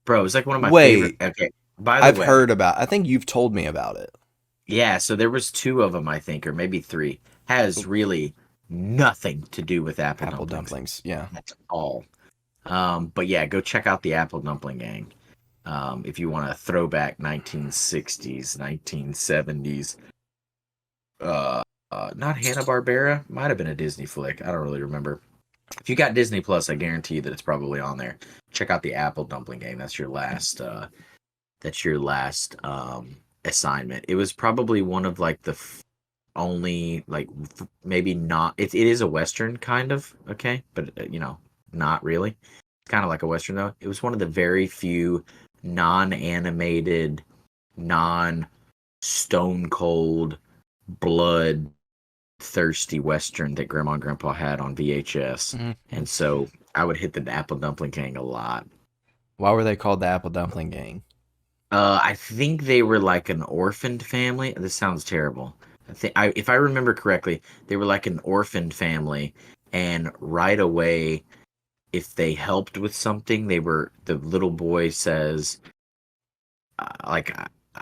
bro. It's like one of my favorite. Wait, Okay. By the I've way, heard about. I think you've told me about it. yeah. So there was two of them, I think, or maybe three. Has really nothing to do with apple Apple dumplings dumplings. Yeah. at all. But yeah, go check out the Apple Dumpling Gang. If you want a throwback 1960s, 1970s, not Hanna-Barbera, might have been a Disney flick. I don't really remember. If you got Disney Plus, I guarantee you that it's probably on there. Check out the Apple Dumpling Gang. That's your last. That's your last assignment. It was probably one of like the only like maybe not. It is a Western kind of okay, but not really. It's kind of like a Western though. It was one of the very few non-animated, non-stone cold, blood thirsty Western that Grandma and Grandpa had on VHS. Mhm. And so I would hit the Apple Dumpling Gang a lot. Why were they called the Apple Dumpling Gang? I think they were like an orphaned family. This sounds terrible. If I remember correctly, they were like an orphaned family, and right away, if they helped with something, the little boy says, like,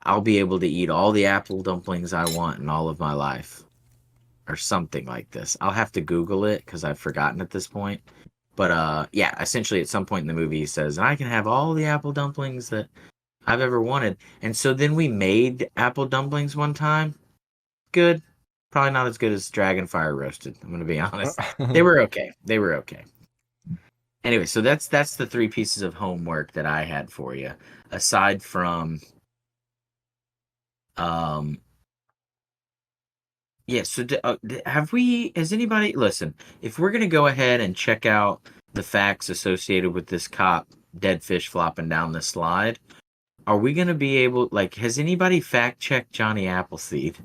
I'll be able to eat all the apple dumplings I want in all of my life, or something like this. I'll have to Google it because I've forgotten at this point. But yeah, essentially at some point in the movie he says, I can have all the apple dumplings that I've ever wanted. And so then we made apple dumplings one time. Good. Probably not as good as Dragonfire roasted. I'm gonna be honest. They were okay. They were okay. Anyway, so that's the three pieces of homework that I had for you. Aside from um yeah, so have we has anybody listen, if we're going to go ahead and check out the facts associated with this cop dead fish flopping down the slide, are we going to be able like has anybody fact checked Johnny Appleseed?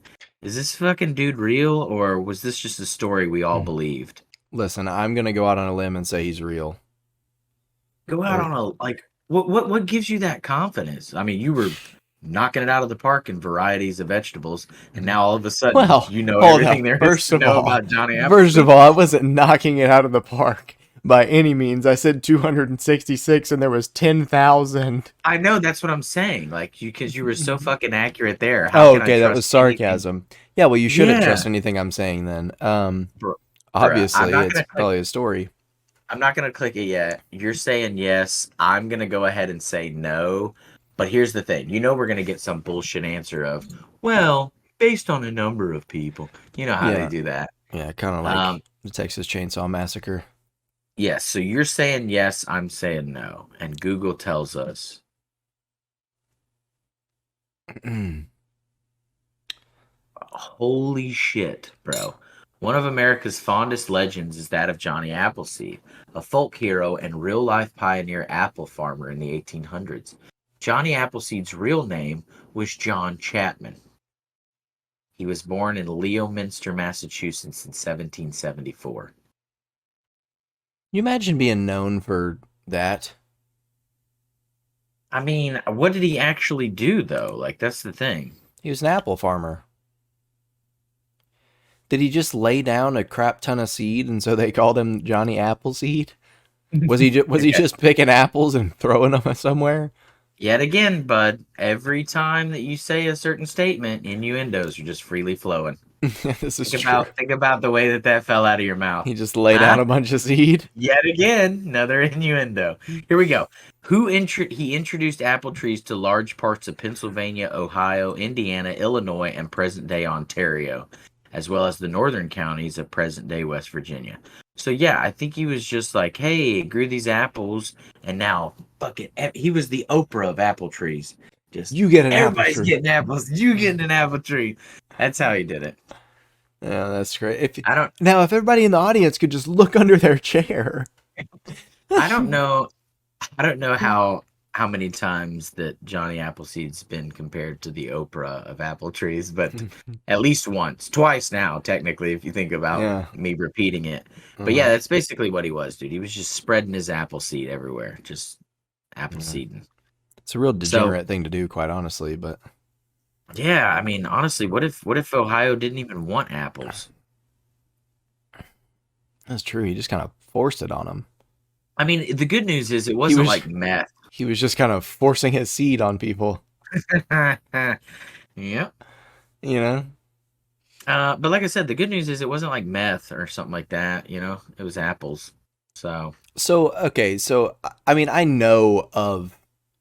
Is this fucking dude real or was this just a story we all believed? Listen, I'm gonna go out on a limb and say he's real. Go out There, on a like what gives you that confidence? I mean, you were knocking it out of the park in varieties of vegetables, and now all of a sudden well, you know hold everything up. there is to know about Johnny First of Appleseed. all, I wasn't knocking it out of the park by any means. I said 266, and there was 10,000. I know that's what I'm saying. Like you, because you were so fucking accurate there. How Oh, can I okay, that was trust anything? sarcasm. Yeah, well, you shouldn't trust Yeah, anything I'm saying then. bro, bruh. Obviously, it's probably a story. I'm not gonna click it yet. You're saying yes. I'm gonna go ahead and say no. But here's the thing. You know we're gonna get some bullshit answer of, well, based on a number of people. You know how they Yeah, do that. yeah, kind of like Um, the Texas Chainsaw Massacre. yes. So you're saying yes. I'm saying no. And Google tells us, holy shit, bro. One of America's fondest legends is that of Johnny Appleseed, a folk hero and real life pioneer apple farmer in the 1800s. Johnny Appleseed's real name was John Chapman. He was born in Leominster, Massachusetts in 1774. You imagine being known for that? I mean, what did he actually do, though? Like, that's the thing. He was an apple farmer. Did he just lay down a crap ton of seed, and so they called him Johnny Appleseed? Was he Yeah. just picking apples and throwing them somewhere? Yet again, bud, every time that you say a certain statement, innuendos are just freely flowing. This is true. Think about the way that that fell out of your mouth. He just laid Huh? down a bunch of seed. Yet again, another innuendo. Here we go. He introduced apple trees to large parts of Pennsylvania, Ohio, Indiana, Illinois, and present-day Ontario, as well as the northern counties of present-day West Virginia. So yeah, I think he was just like, "Hey, grew these apples, and now fucking he was the Oprah of apple trees. Just You get an apple everybody's tree. getting apples. You getting an apple tree." That's how he did it. Yeah, that's great. I don't If everybody in the audience could just look under their chair. I don't know. I don't know how many times that Johnny Appleseed's been compared to the Oprah of apple trees, but at least once, twice now, technically, if you think about Yeah. me repeating it. But Uh-huh. yeah, that's basically what he was, dude. He was just spreading his apple seed everywhere, just apple Yeah. seeding. It's a real So degenerate thing to do, quite honestly, but yeah, I mean, honestly, what if Ohio didn't even want apples? that's true. He just kind of forced it on him. I mean, the good news is it He wasn't was like meth. he was just kind of forcing his seed on people, Yep. you know? But like I said, the good news is it wasn't like meth or something like that. You know, it was apples. So So, okay, so I mean, I know of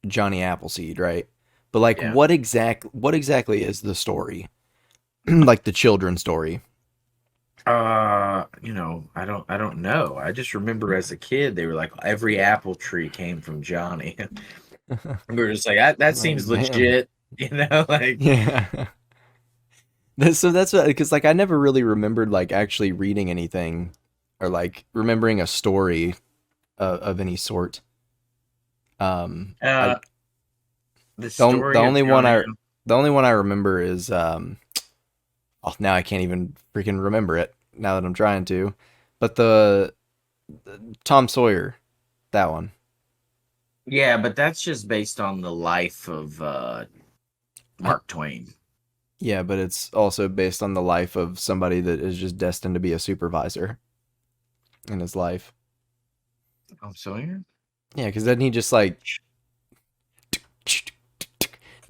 Johnny Appleseed, right? But like yeah. what exactly is the story? Like the children's story. I don't know. I just remember as a kid they were like every apple tree came from Johnny. We were just like that Oh, seems damn. legit, like Yeah. So that's because like I never really remembered like actually reading anything or like remembering a story of any sort. I uh the the story of only one Johnny. I remember is oh, now I can't even freaking remember it now that I'm trying to. But the Tom Sawyer, that one. Yeah, but that's just based on the life of I, Mark Twain. yeah, but it's also based on the life of somebody that is just destined to be a supervisor in his life. Tom Sawyer? Yeah, because doesn't he just like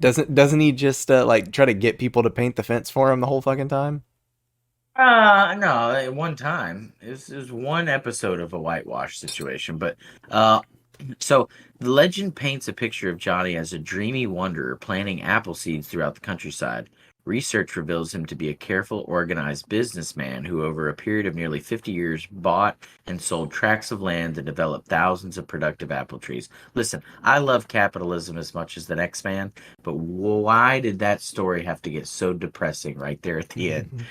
doesn't he just like try to get people to paint the fence for him the whole fucking time? No, at one time. It was one episode of a whitewash situation, but uh so the legend paints a picture of Johnny as a dreamy wanderer planting apple seeds throughout the countryside. Research reveals him to be a careful, organized businessman who, over a period of nearly 50 years, bought and sold tracts of land and developed thousands of productive apple trees. Listen, I love capitalism as much as the next man, but why did that story have to get so depressing right there at the end?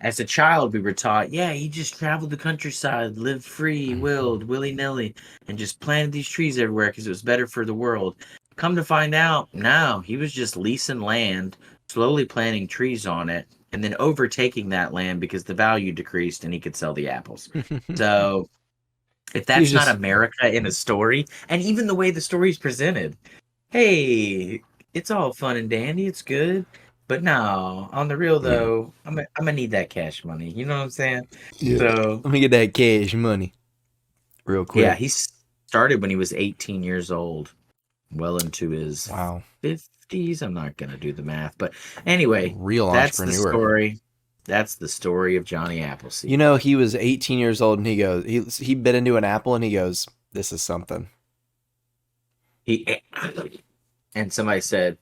As a child, we were taught, yeah, he just traveled the countryside, lived free, willed, willy nilly, and just planted these trees everywhere because it was better for the world. Come to find out, no, he was just leasing land, slowly planting trees on it, and then overtaking that land because the value decreased and he could sell the apples. So, if He's that's not just America in a story, and even the way the story's presented, hey, it's all fun and dandy, it's good. But no, on the real though, I'm gonna need that cash money. You know what I'm saying? yeah. So Let me get that cash money real yeah, quick. he started when he was 18 years old, well into his Wow, 50s. I'm not gonna do the math, but anyway, real that's the entrepreneur. story. That's the story of Johnny Appleseed. You know, he was 18 years old and he bit into an apple and he goes, "This is something." He and somebody said,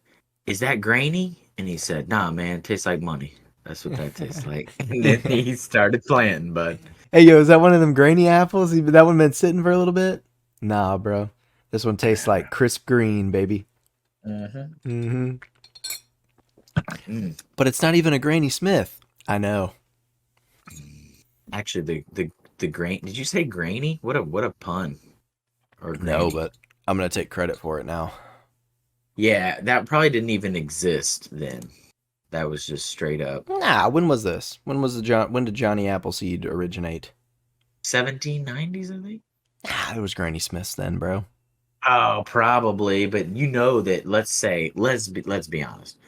"Is that grainy?" And he said, "Nah, man, it tastes like money. That's what that tastes like." And then he started playing, but Hey, yo, is that one of them grainy apples? That one been sitting for a little bit? Nah, bro. This one tastes like crisp green, baby. Mhm. Hmm. Mm. But it's not even a Granny Smith. I know. Actually, the grain. Did you say grainy? What a pun. Or No, granny. but I'm gonna take credit for it now. Yeah, that probably didn't even exist then. That was just straight up Nah, when was this? When did Johnny Appleseed originate? 1790s, I think. Ah, it was Granny Smith's then, bro. Oh, probably, but you know that. Let's be honest.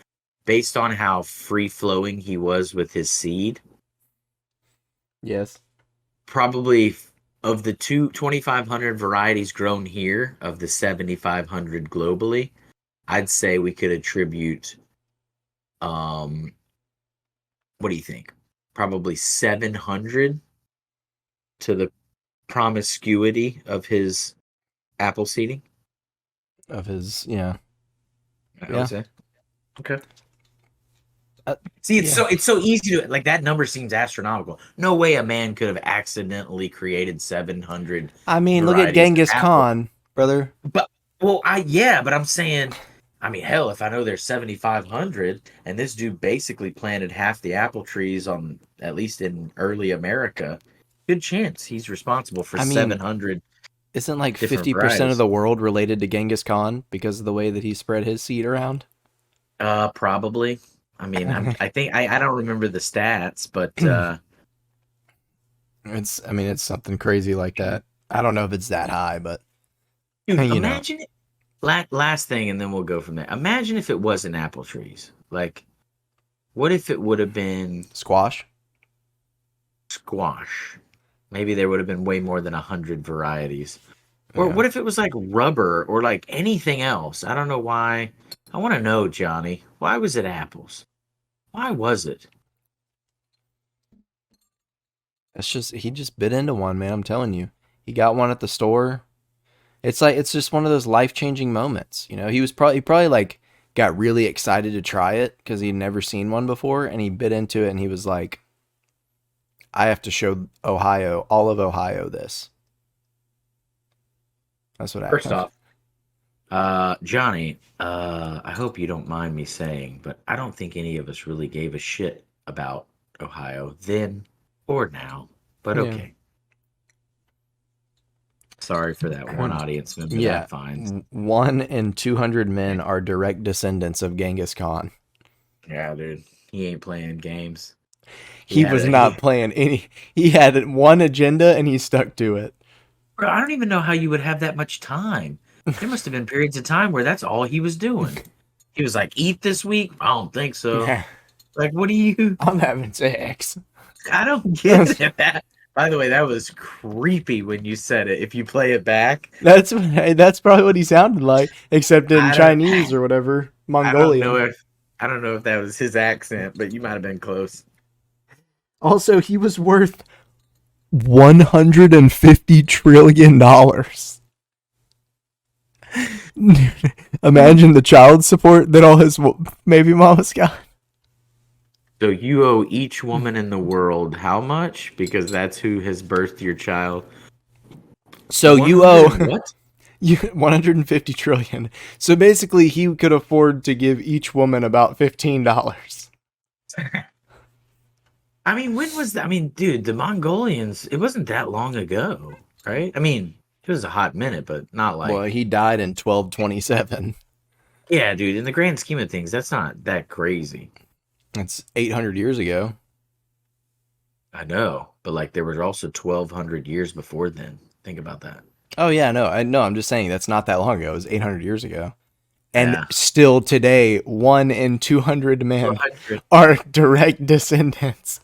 Based on how free flowing he was with his seed, Yes. probably of the 2,500 varieties grown here, of the 7,500 globally, I'd say we could attribute, um, what do you think? Probably 700 to the promiscuity of his apple seeding. Of his, yeah. I would Yeah. say. Okay. Uh, See, it's yeah. so easy to like that number seems astronomical. No way a man could have accidentally created 700 I mean, look at varieties of Genghis apple. Khan, brother. But well, but I'm saying, I mean, hell, if I know there's 7,500, and this dude basically planted half the apple trees on at least in early America, good chance he's responsible for I mean, 700 isn't like different 50% of varieties. the world related to Genghis Khan because of the way that he spread his seed around? Probably. I mean, I think I don't remember the stats, but I mean, it's something crazy like that. I don't know if it's that high, but dude, you know, imagine it. Last thing, and then we'll go from there. Imagine if it wasn't apple trees. Like, what if it would have been squash. squash? Maybe there would have been way more than 100 varieties. Or Yeah. what if it was like rubber or like anything else? I don't know why. I want to know, Johnny. Why was it apples? Why was it? He just bit into one, man. I'm telling you. He got one at the store. It's just one of those life-changing moments. You know, he probably like got really excited to try it because he'd never seen one before and he bit into it and he was like, I have to show all of Ohio this. That's what First happened. off, Johnny, I hope you don't mind me saying, but I don't think any of us really gave a shit about Ohio then or now. But Yeah. okay. Sorry for that one audience member Yeah. that finds. 1 in 200 men are direct descendants of Genghis Khan. Yeah, dude. He ain't playing games. He He had was a not playing any. He had one agenda and he stuck to it. Bro, I don't even know how you would have that much time. There must have been periods of time where that's all he was doing. He was like, eat this week? I don't think so. Yeah, Like, what do you I'm having sex. I don't get it. By the way, that was creepy when you said it. If you play it back, That's probably what he sounded like, except in I don't Chinese or whatever, I don't know Mongolian. if I don't know if that was his accent, but you might have been close. Also, he was worth $150 trillion. Imagine the child support that all his baby mamas got. So you owe each woman in the world how much? Because that's who has birthed your child. So you 100 owe and what? you 150 trillion. So basically, he could afford to give each woman about $15. I mean, when was that? I mean, dude, the Mongolians, it wasn't that long ago, right? I mean, it was a hot minute, but not Well, like, he died in 1227. yeah, dude, in the grand scheme of things, that's not that crazy. That's 800 years ago. I know, but like there was also 1,200 years before then. Think about that. Oh yeah, no, I know. I'm just saying that's not that long ago. It was 800 years ago. And Yeah. still today, 1 in 200 men 100. are direct descendants.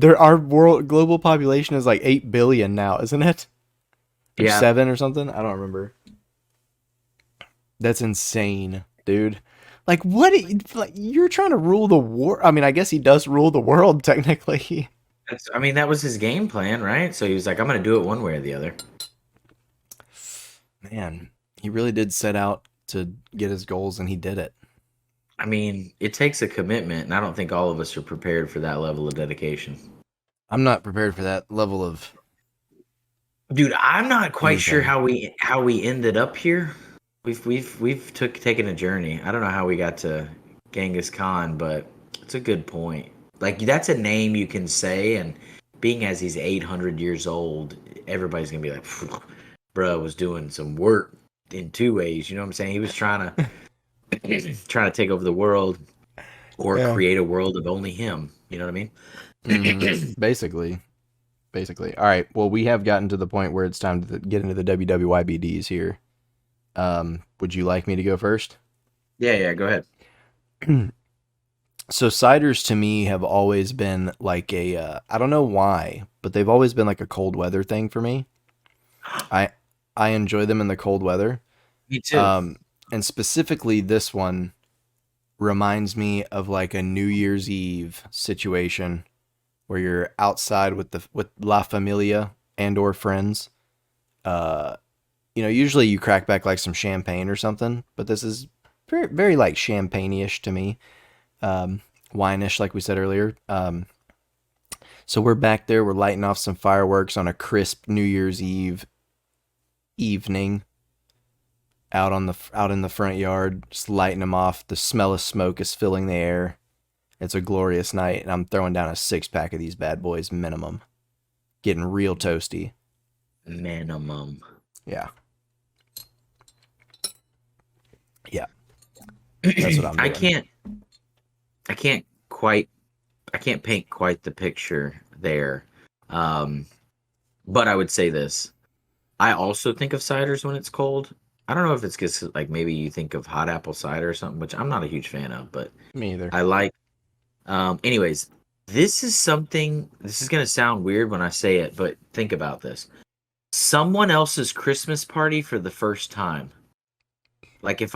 Our world global population is like 8 billion now, isn't it? Or Yeah. 7 or something? I don't remember. That's insane, dude. Like what? Like you're trying to rule the war? I mean, I guess he does rule the world technically. I mean, that was his game plan, right? So he was like, I'm going to do it one way or the other. Man, he really did set out to get his goals, and he did it. I mean, it takes a commitment, and I don't think all of us are prepared for that level of dedication. I'm not prepared for that level of Dude, I'm not quite sure anything. how we ended up here. We've taken a journey. I don't know how we got to Genghis Khan, but it's a good point. Like that's a name you can say, and being as he's 800 years old, everybody's gonna be like, "Bro was doing some work in two ways." You know what I'm saying? He was trying to take over the world or Yeah. create a world of only him. You know what I Hmm. mean? Basically. Basically. All right. Well, we have gotten to the point where it's time to get into the WWYBDs here. Would you like me to go first? Yeah. Go ahead. So ciders to me have always been like I don't know why, but they've always been like a cold weather thing for me. I I enjoy them in the cold weather. Me too. Um, and specifically this one reminds me of like a New Year's Eve situation where you're outside with La Familia and or friends. Uh, usually you crack back like some champagne or something, but this is very, very like champagne-ish to me. Um, wine-ish, like we said earlier. So we're back there, we're lighting off some fireworks on a crisp New Year's Eve evening out in the front yard, just lighting them off. The smell of smoke is filling the air. It's a glorious night, and I'm throwing down a 6 pack of these bad boys minimum. Getting real toasty. Minimum. Yeah. Yeah. That's what I'm I doing. can't I can't quite I can't paint quite the picture there. Um, but I would say this. I also think of ciders when it's cold. I don't know if it's because like maybe you think of hot apple cider or something, which I'm not a huge fan of, but Me either. I like. Anyways, this is gonna sound weird when I say it, but think about this. Someone else's Christmas party for the first time. Like if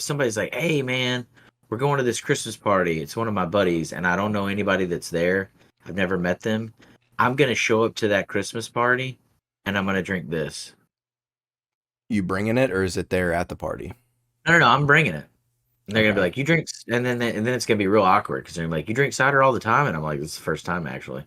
somebody's like, "Hey man, we're going to this Christmas party. It's one of my buddies and I don't know anybody that's there. I've never met them. I'm going to show up to that Christmas party and I'm going to drink this." You bringing it, or is it there at the party? No, I'm bringing it. And they're going to be Okay. like, "You drink," and then it's going to be real awkward cuz they're gonna be like, "You drink cider all the time?" And I'm like, "This is the first time actually."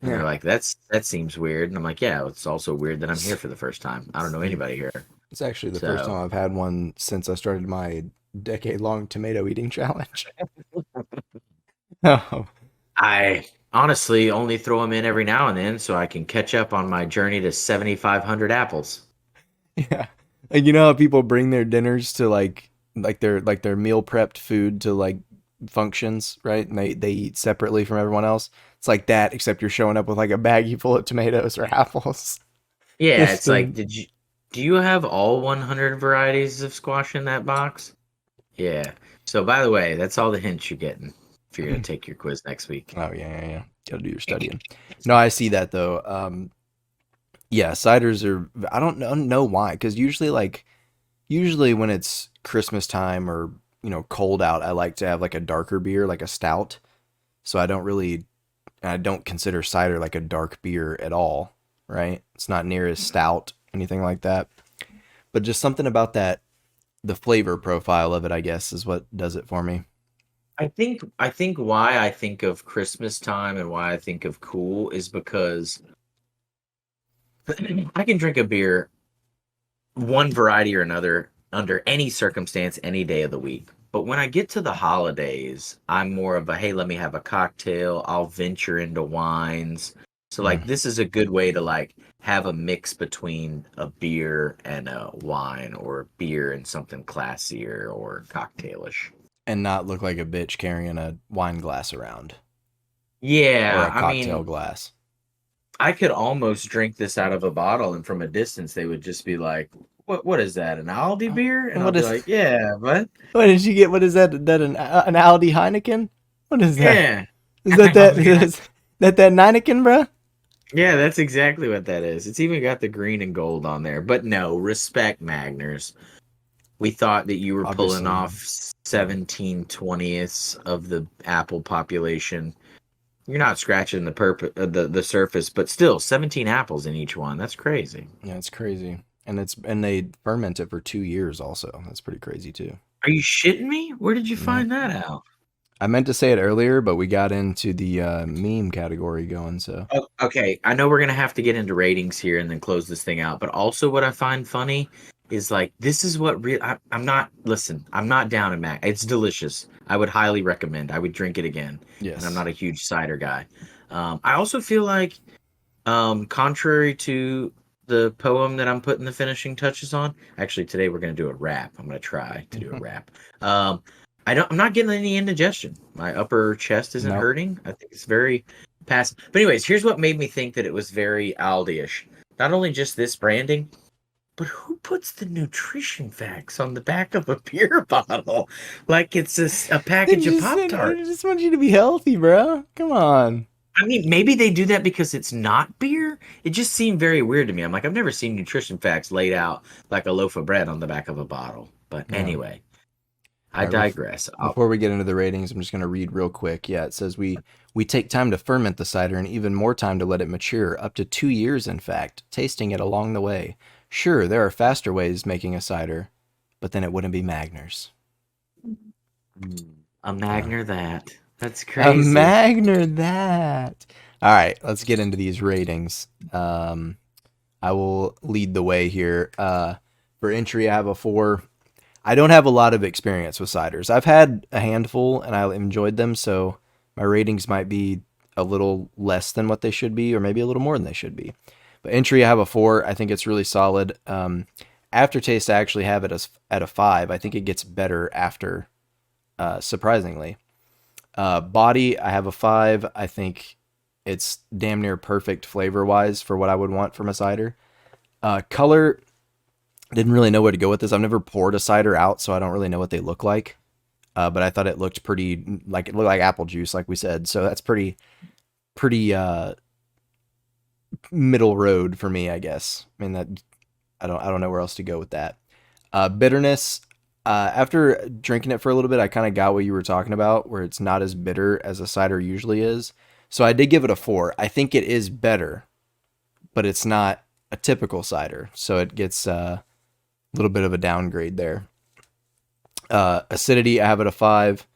And they're Yeah. like, that seems weird." And I'm like, "Yeah, it's also weird that I'm here for the first time. I don't know anybody here." It's actually the first So, time I've had one since I started my decade-long tomato eating challenge. Oh, I honestly only throw them in every now and then so I can catch up on my journey to 7,500 apples. yeah. And you know how people bring their dinners to like their meal prepped food to like functions, right? And they eat separately from everyone else. It's like that, except you're showing up with like a baggie full of tomatoes or apples. Yeah, Just it's like, to, do you have all 100 varieties of squash in that box? Yeah. So by the way, that's all the hints you're getting. if you're gonna take your quiz next week. Oh yeah. Got to do your studying. No, I see that though. Yeah, ciders are. I don't know why, because usually when it's Christmas time or cold out, I like to have like a darker beer, like a stout. So I don't consider cider like a dark beer at all, right? It's not near as stout, anything like that. But just something about the flavor profile of it, I guess, is what does it for me. I think why I think of Christmas time and why I think of cool is because I can drink a beer, one variety or another, under any circumstance, any day of the week. But when I get to the holidays, I'm more of a hey, let me have a cocktail. I'll venture into wines. So like Mm. this is a good way to like have a mix between a beer and a wine, or a beer and something classier or cocktailish. And not look like a bitch carrying a wine glass around or Yeah, a I cocktail mean, glass. I could almost drink this out of a bottle, and from a distance, they would just be like, "What is that? An Aldi beer?" And And I'll what be is like, "Yeah, but what did you get? What is that? That an Aldi Heineken? What is that? yeah." Is that I was that gonna, is that Heineken, bro? yeah, that's exactly what that is. It's even got the green and gold on there. But no, respect Magners. We thought that you were pulling Obviously, off yeah. 17/20ths of the Apple population. You're not scratching the surface, but still 17 apples in each one. That's crazy. Yeah, it's crazy. And they ferment it for 2 years also. That's pretty crazy too. Are you shitting me? Where did you Yeah. find that out? I meant to say it earlier, but we got into the meme category going, so Oh, okay, I know we're gonna have to get into ratings here and then close this thing out. But also, what I find funny is like this is what real. I'm not. Listen, I'm not down in Mac. It's delicious. I would highly recommend. I would drink it again. And I'm yes. not a huge cider guy. I also feel like, contrary to the poem that I'm putting the finishing touches on, actually today we're gonna do a rap. I'm gonna try to do a rap. Um, I'm not getting any indigestion. My upper chest isn't Nope. hurting. I think it's very passive. But anyways, here's what made me think that it was very Aldi-ish. Not only just this branding, but who puts the nutrition facts on the back of a beer bottle like it's a package of Pop They Tarts? just want you to be healthy, bro. Come on. I mean, maybe they do that because it's not beer. It just seemed very weird to me. I'm like, I've never seen nutrition facts laid out like a loaf of bread on the back of a bottle. But Yeah. anyway, I All right. digress. Before we get into the ratings, I'm just going to read real quick. Yeah, it says we take time to ferment the cider and even more time to let it mature, up to 2 years, in fact, tasting it along the way. Sure, there are faster ways making a cider, but then it wouldn't be Magners. A Yeah. Magner that. That's A crazy. Magner that. All right, let's get into these ratings. I will lead the way here. For entry, I have a 4. I don't have a lot of experience with ciders. I've had a handful and I enjoyed them, so my ratings might be a little less than what they should be, or maybe a little more than they should be. But entry, I have a 4. I think it's really solid. Aftertaste, I actually have it as at a 5. I think it gets better after, surprisingly. Body, I have a 5. I think it's damn near perfect flavor wise for what I would want from a cider. Color, didn't really know where to go with this. I've never poured a cider out, so I don't really know what they look like. But I thought it looked pretty, like it looked like apple juice, like we said. So that's pretty middle road for me, I guess. I mean that I don't know where else to go with that. Bitterness. After drinking it for a little bit, I kind of got what you were talking about, where it's not as bitter as a cider usually is. So I did give it a 4. I think it is better, but it's not a typical cider, so it gets a little bit of a downgrade there. Acidity, I have it a 5.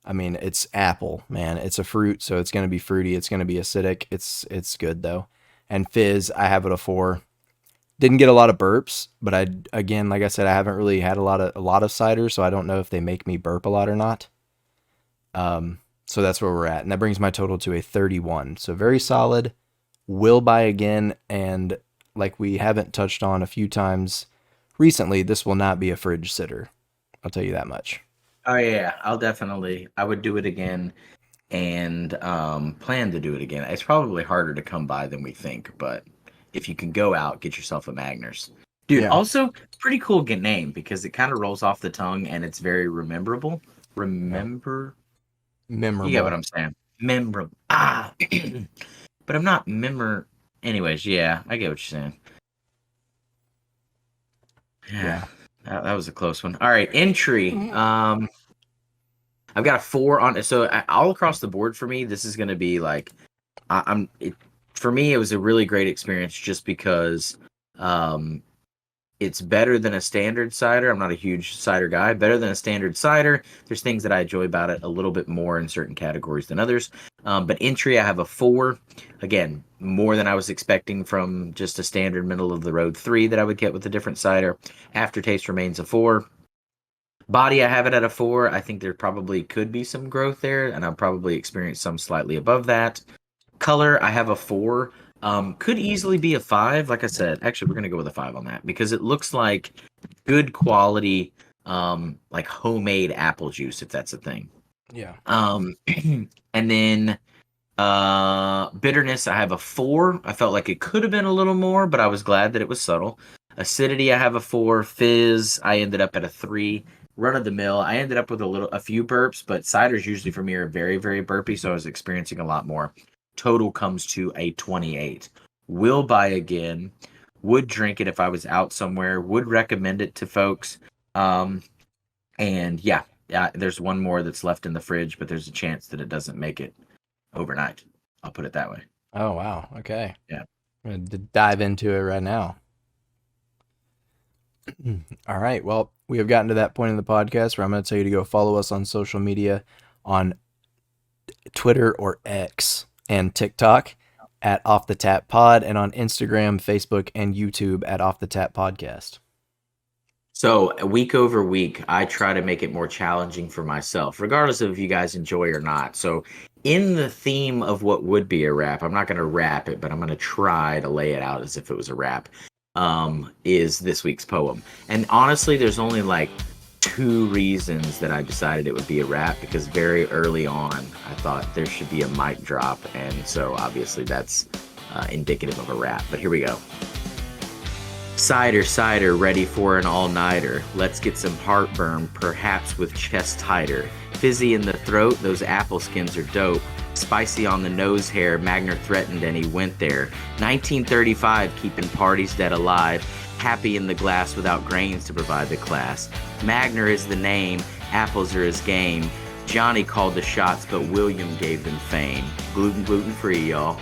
I mean, it's apple, man. It's a fruit, so it's gonna be fruity. It's gonna be acidic. It's good though. And fizz, I have it a 4. Didn't get a lot of burps, but I again, like I said, I haven't really had a lot of cider, so I don't know if they make me burp a lot or not. So that's where we're at, and that brings my total to a 31. So very solid. Will buy again, and like we haven't touched on a few times recently, this will not be a fridge sitter. I'll tell you that much. Oh yeah, I would do it again, and plan to do it again. It's probably harder to come by than we think, but if you can go out, get yourself a Magners. Dude, Yeah. also pretty cool name because it kind of rolls off the tongue and it's very rememberable. Yeah. Remember? You get what Memorable. I'm saying? Memorable. Ah, but I'm not memor. Anyways, yeah, I get what you're saying. Yeah, Yeah. that was a close one. All right, entry. I've got a 4 on. So all across the board for me, this is going to be like I'm. For me, it was a really great experience just because um, it's better than a standard cider. I'm not a huge cider guy. Better than a standard cider. There's things that I enjoy about it a little bit more in certain categories than others. But entry, I have a 4. Again, more than I was expecting from just a standard middle of the road 3 that I would get with a different cider. Aftertaste remains a 4. Body, I have it at a 4. I think there probably could be some growth there, and I'll probably experience some slightly above that. Color, I have a 4. Could easily be a 5. Like I said, actually, we're gonna go with a 5 on that because it looks like good quality, like homemade apple juice, if that's a thing. Yeah. And then bitterness, I have a 4. I felt like it could have been a little more, but I was glad that it was subtle. Acidity, I have a 4. Fizz, I ended up at a 3. Run of the mill, I ended up with a few burps, but ciders usually for me are very, very burpy, so I was experiencing a lot more. Total comes to a 28. Will buy again. Would drink it if I was out somewhere. Would recommend it to folks. Um, and yeah, there's one more that's left in the fridge, but there's a chance that it doesn't make it overnight. I'll put it that way. Oh wow. Okay. Yeah. I'm gonna dive into it right now. All right. Well, we have gotten to that point in the podcast where I'm going to tell you to go follow us on social media on Twitter or X and TikTok at Off the Tap Pod, and on Instagram, Facebook, and YouTube at Off the Tap Podcast. So week over week, I try to make it more challenging for myself, regardless of if you guys enjoy or not. So in the theme of what would be a rap, I'm not going to rap it, but I'm going to try to lay it out as if it was a rap, is this week's poem. And honestly, there's only like 2 reasons that I decided it would be a rap, because very early on, I thought there should be a mic drop. And so obviously that's indicative of a rap. But here we go. Cider, cider, ready for an all-nighter. Let's get some heartburn, perhaps with chest tighter. Fizzy in the throat, those apple skins are dope. Spicy on the nose hair, Magner threatened and he went there. 1935, keeping parties dead alive. Happy in the glass without grains to provide the class. Magner is the name, apples are his game. Johnny called the shots, but William gave them fame. Gluten free, y'all.